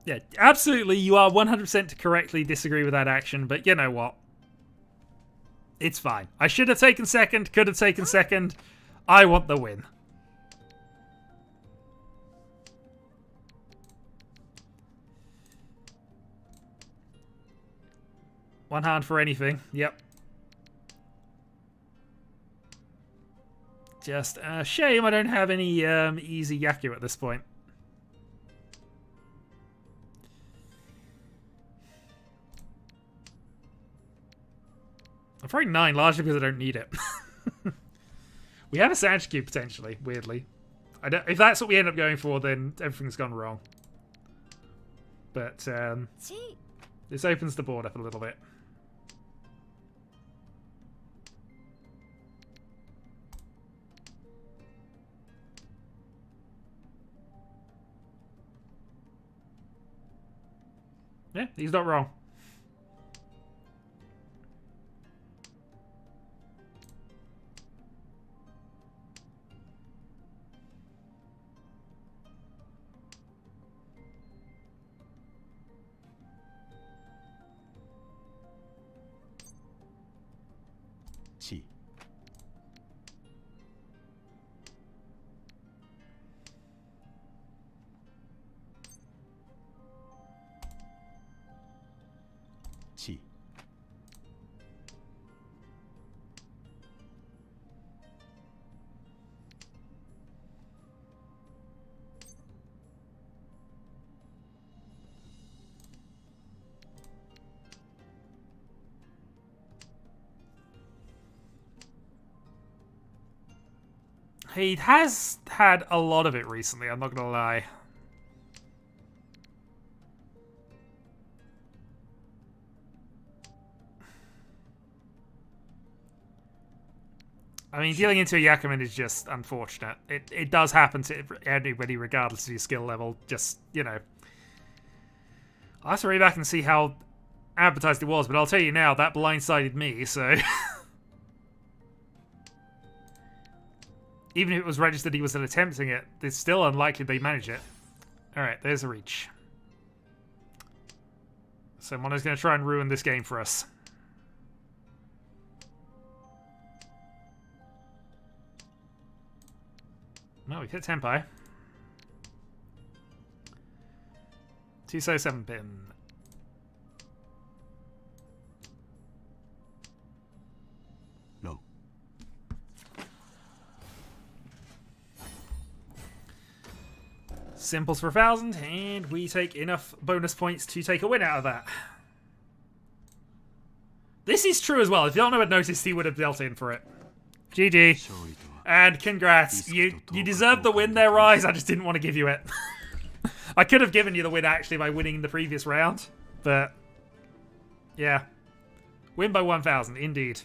Yeah, absolutely, you are 100% to correctly disagree with that action, but you know what? It's fine. I should have taken second, could have taken second. I want the win. One hand for anything. Yep. Just a shame I don't have any easy Yaku at this point. I'm throwing 9 largely because I don't need it. We have a Sand Cube potentially, weirdly. If that's what we end up going for, then everything's gone wrong. But this opens the board up a little bit. Yeah, he's not wrong. Chi. Chi. He has had a lot of it recently, I'm not gonna lie. I mean, dealing into a Yakuman is just unfortunate. It does happen to everybody regardless of your skill level. Just, you know. I'll have to read back and see how advertised it was, but I'll tell you now, that blindsided me, so... Even if it was registered he was attempting it, it's still unlikely they manage it. Alright, there's a Riichi. So Mono's going to try and ruin this game for us. No, we've hit Tenpai. 2-7 pin. No. Simples for 1,000, and we take enough bonus points to take a win out of that. This is true as well. If Yano had noticed, he would have dealt in for it. GG. And congrats. You deserved the win there, Rise. I just didn't want to give you it. I could have given you the win, actually, by winning the previous round. But, yeah. Win by 1,000, indeed.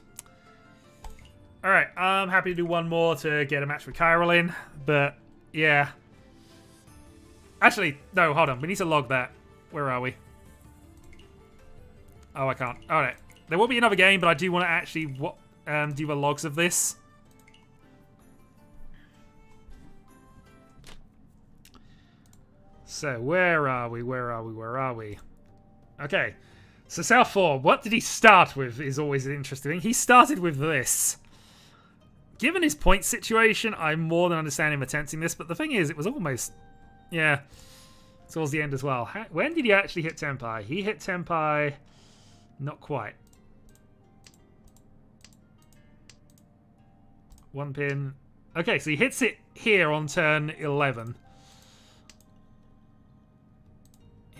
Alright, I'm happy to do one more to get a match with Chiral in. But, yeah. Actually, no, hold on. We need to log that. Where are we? Oh, I can't. Alright. There will be another game, but I do want to actually do the logs of this. So, where are we? Where are we? Where are we? Okay. So South 4, what did he start with is always an interesting thing. He started with this. Given his point situation, I more than understand him attempting this, but the thing is, it was almost... Yeah, towards the end as well. When did he actually hit Tenpai? He hit Tenpai... Not quite. One pin. Okay, so he hits it here on turn 11.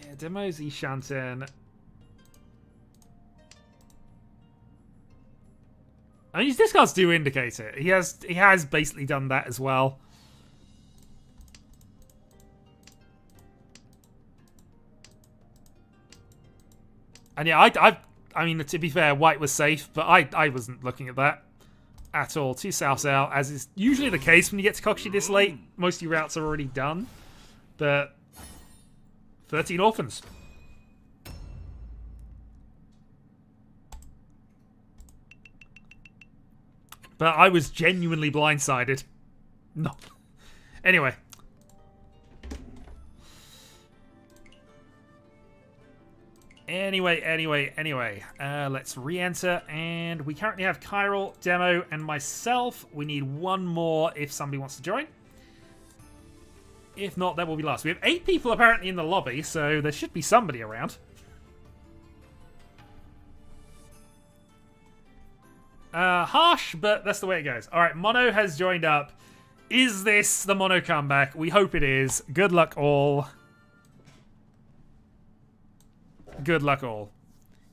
Yeah, demos Ishanten. I mean, his discards do indicate it. He has basically done that as well. And yeah, I mean, to be fair, white was safe, but I wasn't looking at that at all. 2 Souths out, as is usually the case when you get to Kokushi this late. Most of your routes are already done. But 13 orphans. But I was genuinely blindsided. No. Anyway. Anyway. Let's re-enter. And we currently have Chiral, Demo, and myself. We need one more if somebody wants to join. If not, that will be last. We have 8 people apparently in the lobby, so there should be somebody around. Harsh, but that's the way it goes. Alright, Mono has joined up. Is this the Mono comeback? We hope it is. Good luck all. Good luck all.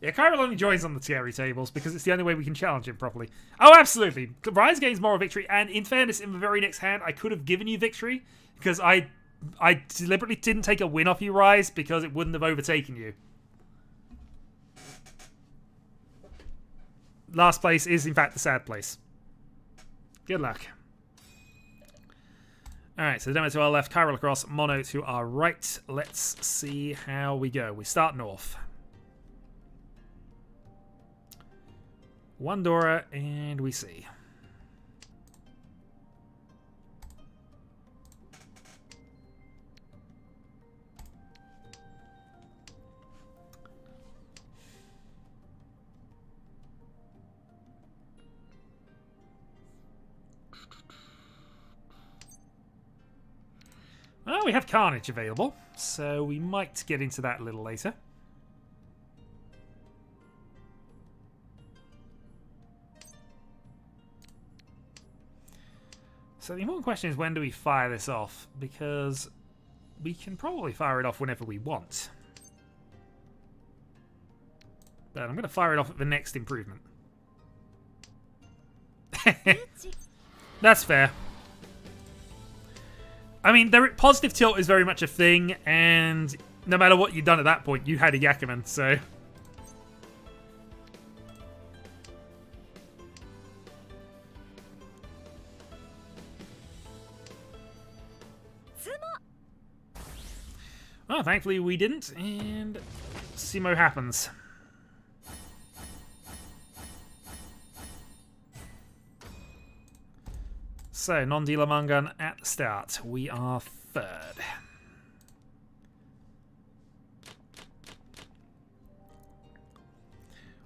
Yeah, Chiral only joins on the scary tables because it's the only way we can challenge him properly. Oh, absolutely. Rise gains moral victory, and in fairness, in the very next hand, I could have given you victory because I deliberately didn't take a win off you, Rise, because it wouldn't have overtaken you. Last place is, in fact, the sad place. Good luck. Alright, so the demo to our left, Chiral across, Mono to our right. Let's see how we go. We start north. 1 Dora, and we see. Well, we have Carnage available, so we might get into that a little later. So the important question is, when do we fire this off? Because we can probably fire it off whenever we want. But I'm going to fire it off at the next improvement. That's fair. I mean, positive tilt is very much a thing, and no matter what you'd done at that point, you had a Yakuman, so... Well, thankfully we didn't, and Simo happens. So, non-dealer Mangan at the start. We are 3rd.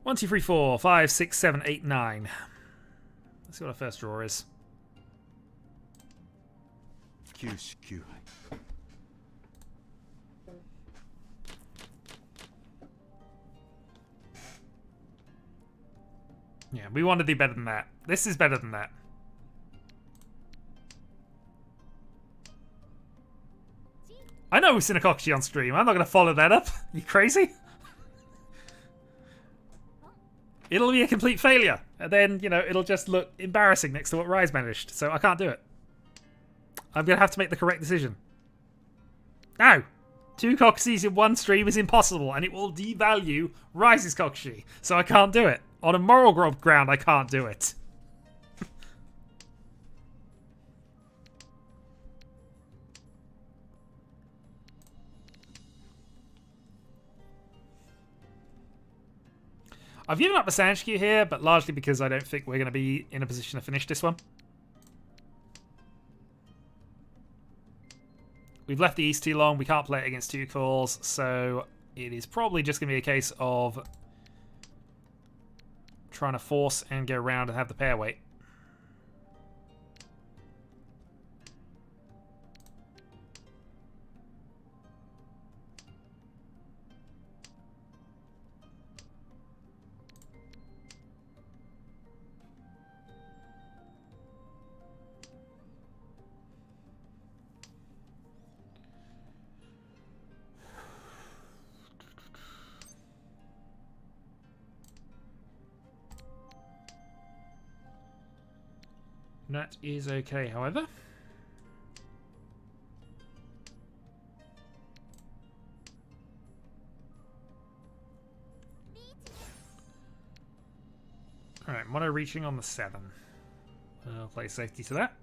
One, two, three, four, 5, 6, 7, 8, 9. Let's see what our first draw is. Yeah, we want to do better than that. This is better than that. I know we've seen a Kokushi on stream. I'm not going to follow that up. You crazy? It'll be a complete failure. And then, you know, it'll just look embarrassing next to what Rise managed. So I can't do it. I'm going to have to make the correct decision. No! 2 Kokushis in one stream is impossible, and it will devalue Rise's Kokushi. So I can't do it. On a moral ground, I can't do it. I've given up the Sanshikyu here, but largely because I don't think we're going to be in a position to finish this one. We've left the East too long. We can't play it against 2 calls, so it is probably just going to be a case of trying to force and go around and have the pair wait. That is okay, however. Alright, mono reaching on the 7. I'll play safety to that.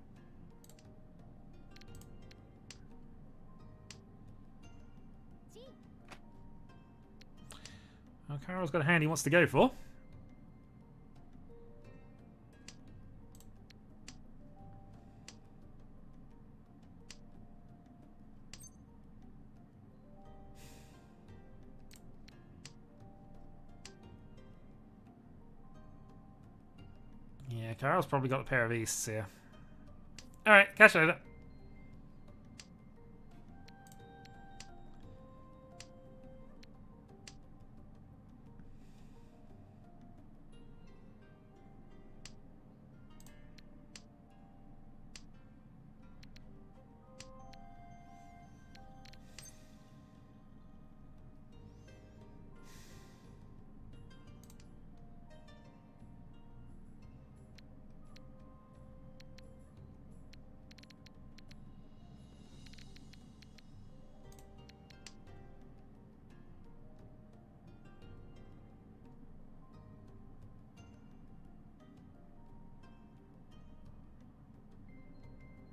Oh, Carol's got a hand he wants to go for. Yeah, Carol's probably got a pair of easts here. Alright, catch you later.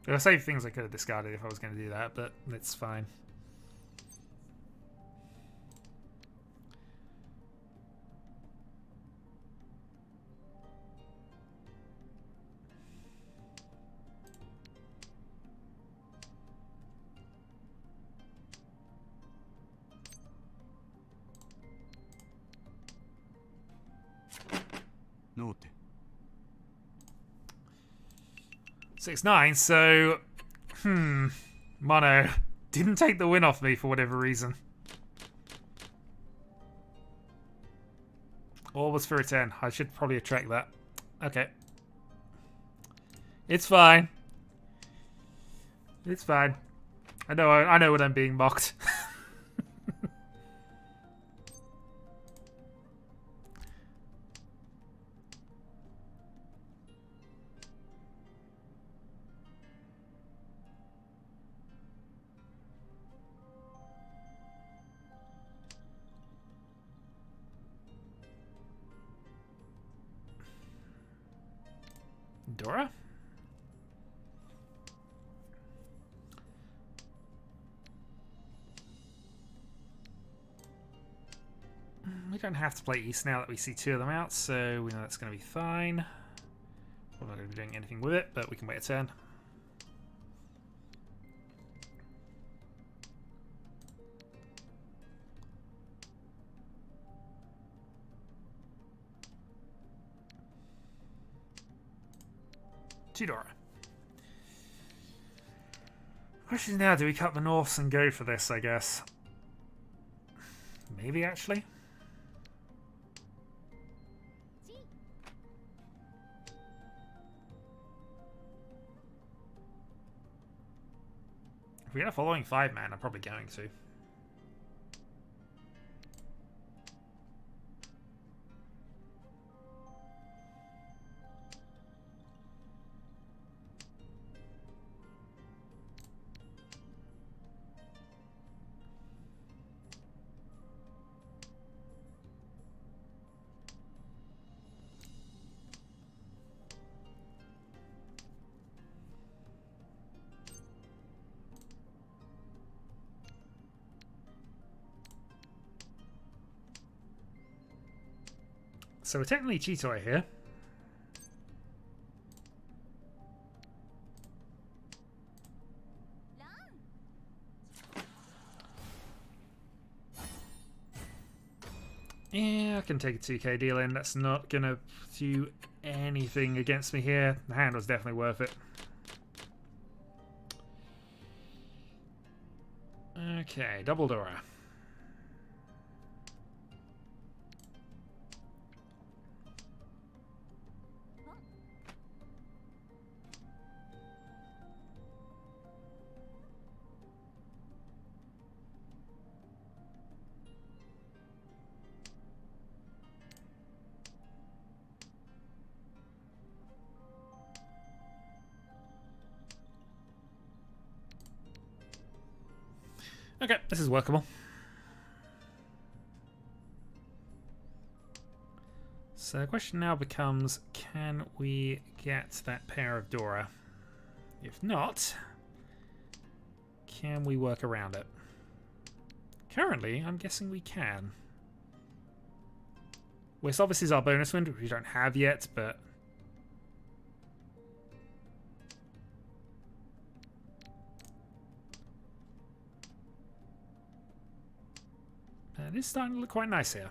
There are save things I could have discarded if I was going to do that, but it's fine. Note. 6-9, so... Mono didn't take the win off me for whatever reason. Or was for a 10. I should probably attract that. Okay. It's fine. It's fine. I know when I'm being mocked. Dora? We don't have to play East now that we see 2 of them out, so we know that's going to be fine. We're not going to be doing anything with it, but we can wait a turn. Dora. Question is now, do we cut the Norths and go for this, I guess? Maybe, actually. If we get a following 5-man, I'm probably going to. So we're technically Cheetoy here. Yeah, I can take a 2k deal in. That's not going to do anything against me here. The hand was definitely worth it. Okay, double Dora. Okay, this is workable. So the question now becomes, can we get that pair of Dora? If not, can we work around it? Currently, I'm guessing we can. Which obviously is our bonus wind, which we don't have yet, but... it is starting to look quite nice here.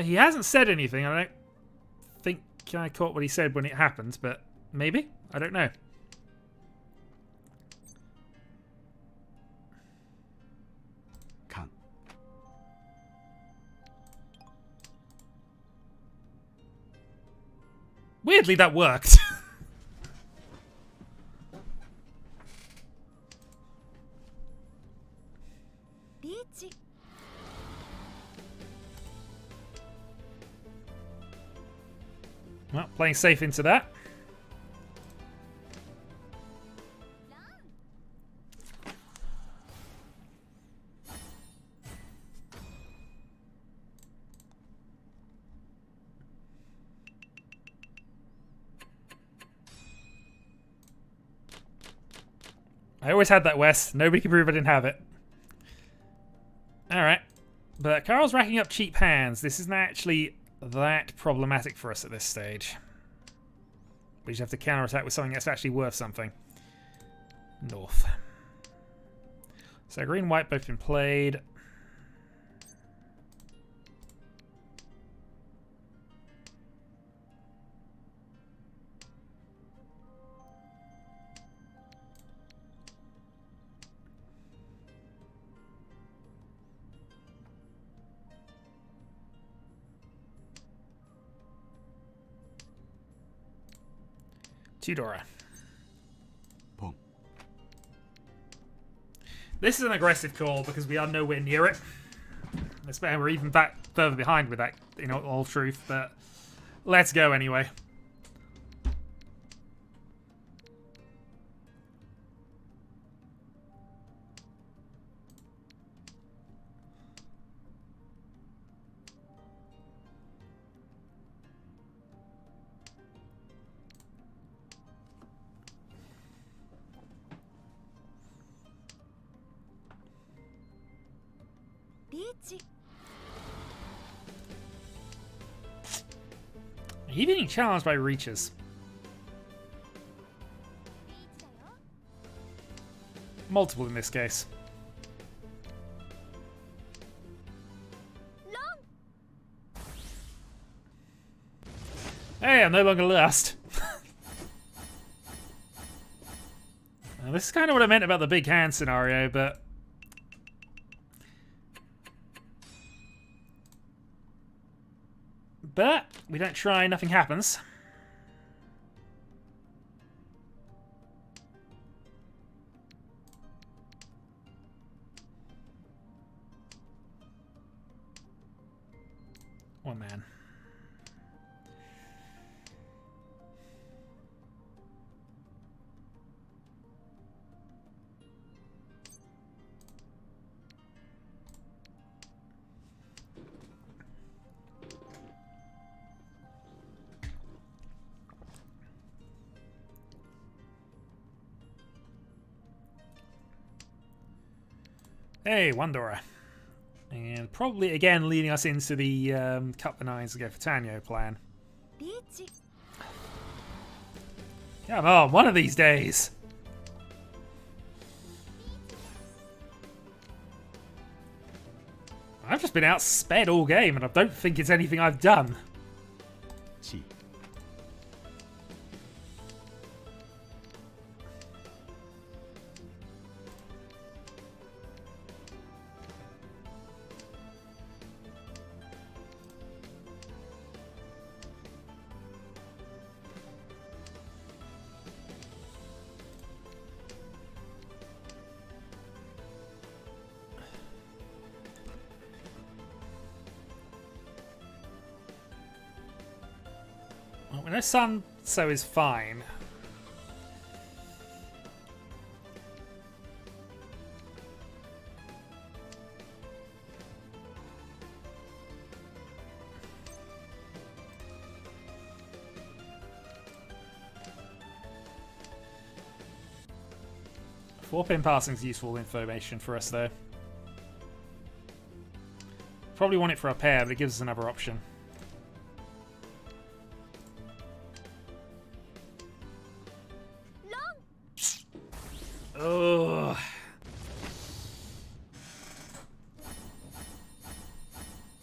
He hasn't said anything. I don't think I caught what he said when it happened, but maybe? I don't know. Kan. Weirdly, that worked. Riichi. Well, playing safe into that. I always had that, Wes. Nobody can prove I didn't have it. Alright. But Carl's racking up cheap hands. This isn't actually that problematic for us at this stage. We just have to counterattack with something that's actually worth something. North. So green and white both been played. Dora. Pong. This is an aggressive call because we are nowhere near it. We're even back further behind with that, in all truth, but let's go anyway. Riichi. He's being challenged by Reaches. Multiple in this case. Hey, I'm no longer last. Now, this is kind of what I meant about the big hand scenario, but... But we don't try, nothing happens. One man. Hey, one Dora. And probably, again, leading us into the cut the nines and go for Tanyo plan. リーチ Come on, one of these days. I've just been outsped all game, and I don't think it's anything I've done. チ Well, we know Sanso is fine. Four-pin passing is useful information for us, though. Probably want it for a pair, but it gives us another option. Oh.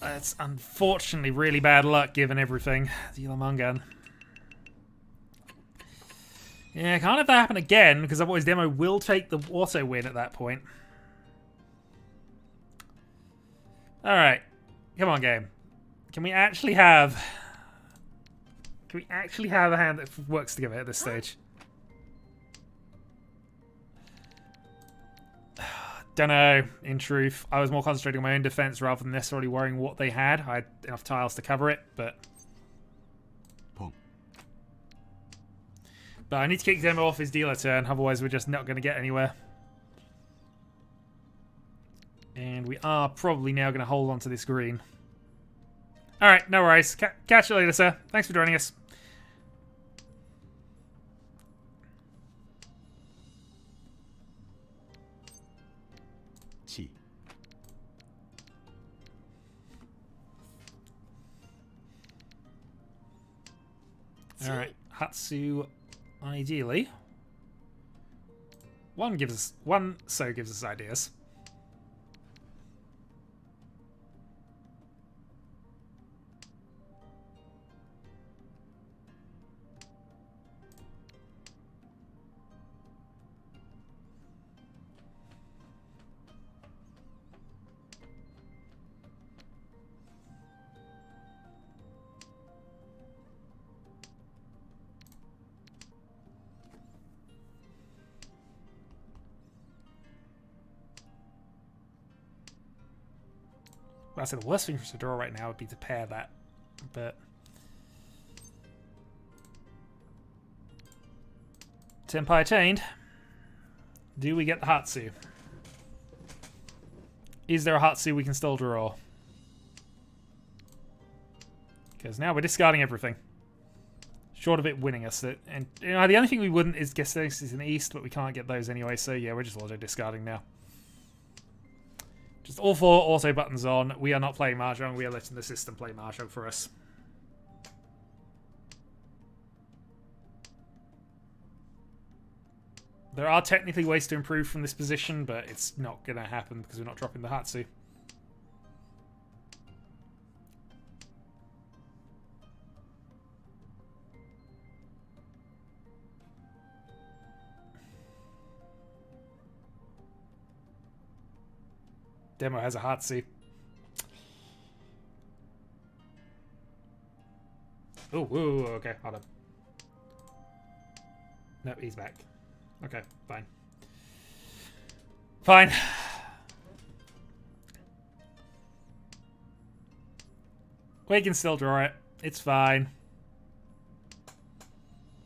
That's unfortunately really bad luck given everything. The Ulamungan. Yeah, can't have that happen again because otherwise Demo will take the auto win at that point. Alright. Come on, game. Can we actually have a hand that works together at this stage? Don't know, in truth. I was more concentrating on my own defense rather than necessarily worrying what they had. I had enough tiles to cover it, but... ポン But I need to kick Demo off his dealer turn, otherwise we're just not going to get anywhere. And we are probably now going to hold on to this green. Alright, no worries. Catch you later, sir. Thanks for joining us. Chi. Alright, Hatsu, ideally. One so gives us ideas. Well, I said the worst thing for us to draw right now would be to pair that, but Senpai attained. Do we get the Hatsu? Is there a Hatsu we can still draw? Because now we're discarding everything. Short of it winning us. And you know, the only thing we wouldn't is Gestes is in the East, but we can't get those anyway, so yeah, we're just auto discarding now. Just all four auto buttons on. We are not playing Mahjong. We are letting the system play Mahjong for us. There are technically ways to improve from this position, but it's not going to happen because we're not dropping the Hatsu. Demo has a Hatsu. Oh, okay, hold on. No, he's back. Okay, fine. Fine. We can still draw it. It's fine.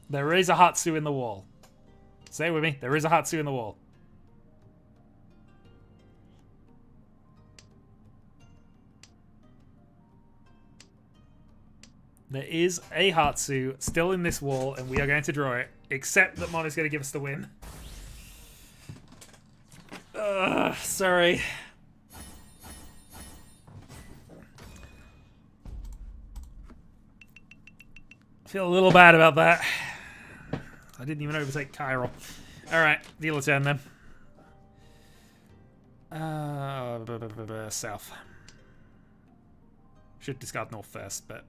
There is a Hatsu in the wall. Say it with me. There is a Hatsu in the wall. There is a Hatsu still in this wall, and we are going to draw it, except that Mon is going to give us the win. Sorry. Feel a little bad about that. I didn't even overtake Chiral. Alright, deal a turn then. South. Should discard north first, but...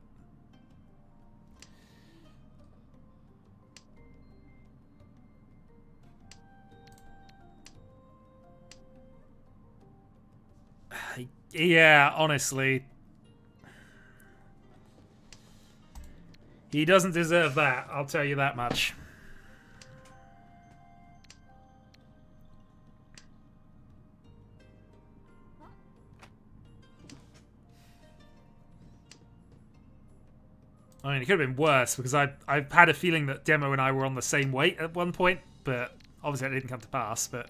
Yeah, honestly. He doesn't deserve that, I'll tell you that much. I mean, it could have been worse, because I've had a feeling that Demo and I were on the same weight at one point, but obviously it didn't come to pass, but...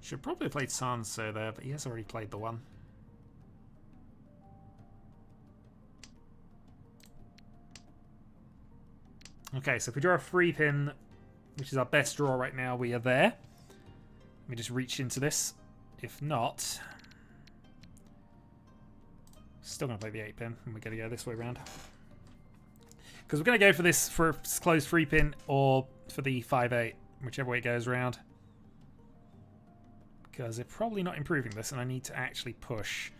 Should probably have played Sanso there, but he has already played the one. Okay, so if we draw a free pin, which is our best draw right now, we are there. Let me just reach into this. If not, still going to play the 8 pin, and we're going to go this way around. Because we're going to go for this for a closed free pin or for the 5-8, whichever way it goes around. Because they're probably not improving this, and I need to actually push.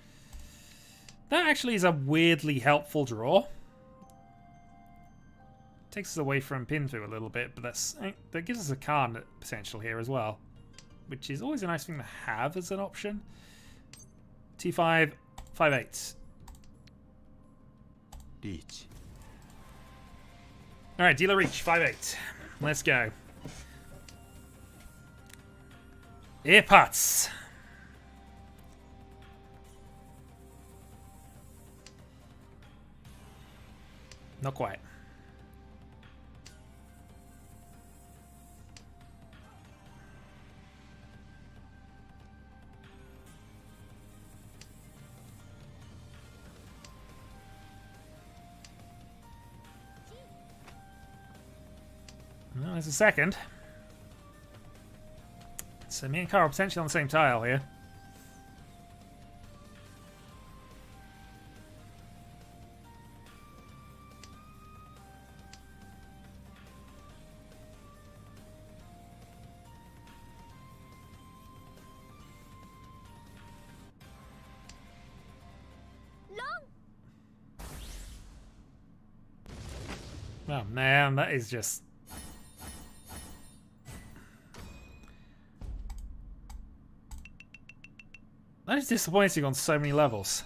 That actually is a weirdly helpful draw. Takes us away from Pinfu a little bit, but that gives us a Khan potential here as well, which is always a nice thing to have as an option. T5, 5-8. Riichi. Alright, dealer Riichi, 5-8. Let's go. Earpots. Not quite. Well, there's a second. So me and Carl are potentially on the same tile here. Oh man, that is just... That is disappointing on so many levels.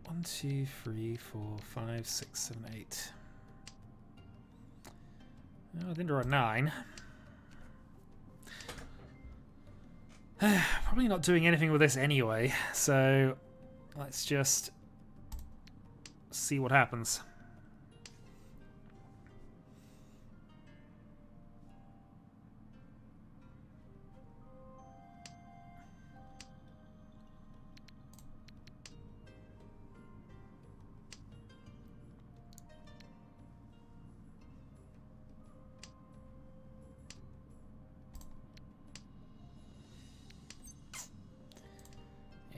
One, two, three, 4, 5, 6, 7, 8. Oh, I didn't draw a 9. Probably not doing anything with this anyway, so let's just see what happens.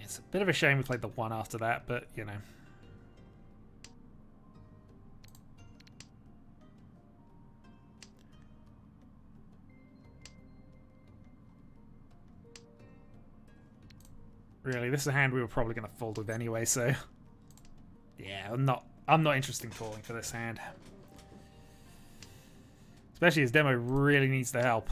It's a bit of a shame we played the 1 after that, but, you know. Really, this is a hand we were probably going to fold with anyway, so... Yeah, I'm not interested in calling for this hand. Especially as Demo really needs the help.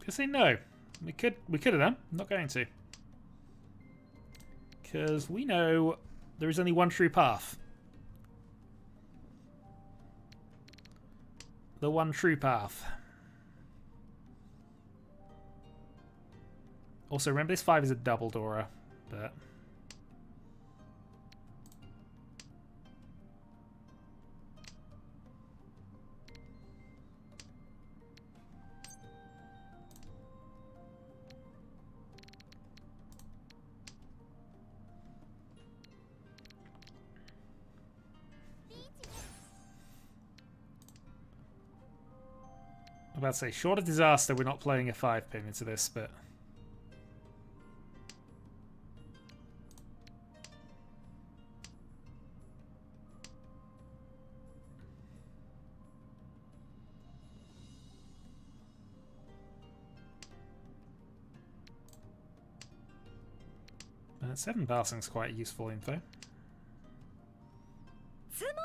Gonna say no. We could have done. I'm not going to. Because we know there is only one true path. The one true path. Also, remember this 5 is a double Dora, but... I'm about to say, short of disaster, we're not playing a 5-pin into this, but... But 7 passing is quite useful info. つま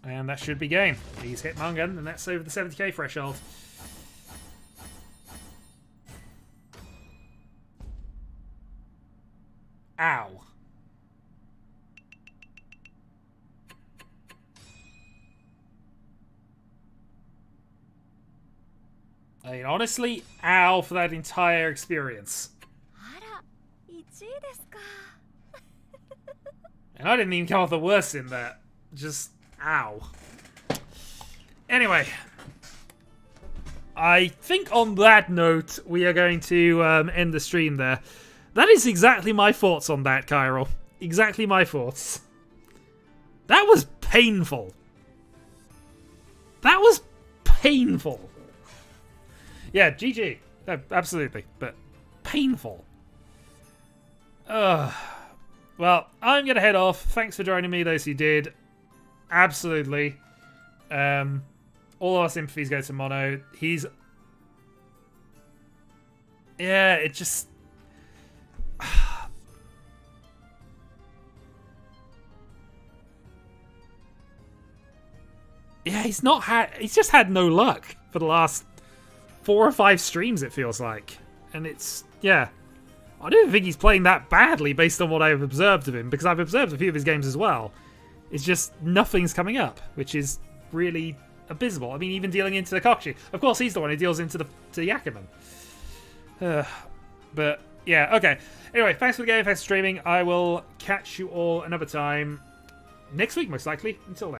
And that should be game. He's hit Mungan, and that's over the 70k threshold. Ow. I mean, honestly, ow for that entire experience. あら1位ですか And I didn't even come off the worst in that. Just, ow. Anyway. I think on that note, we are going to end the stream there. That is exactly my thoughts on that, Kyril. Exactly my thoughts. That was painful. That was painful. Yeah, GG. No, absolutely. But painful. Well, I'm going to head off. Thanks for joining me, those who did. Absolutely. All our sympathies go to Mono. He's... Yeah, it just... Yeah, he's just had no luck for the last 4 or 5 streams, it feels like. And it's... Yeah. I don't think he's playing that badly based on what I've observed of him, because I've observed a few of his games as well. It's just nothing's coming up, which is really abysmal. I mean, even dealing into the Kokushi. Of course, he's the one who deals into the Yakuman. But, yeah, okay. Anyway, thanks for the game, thanks for streaming. I will catch you all another time next week, most likely. Until then.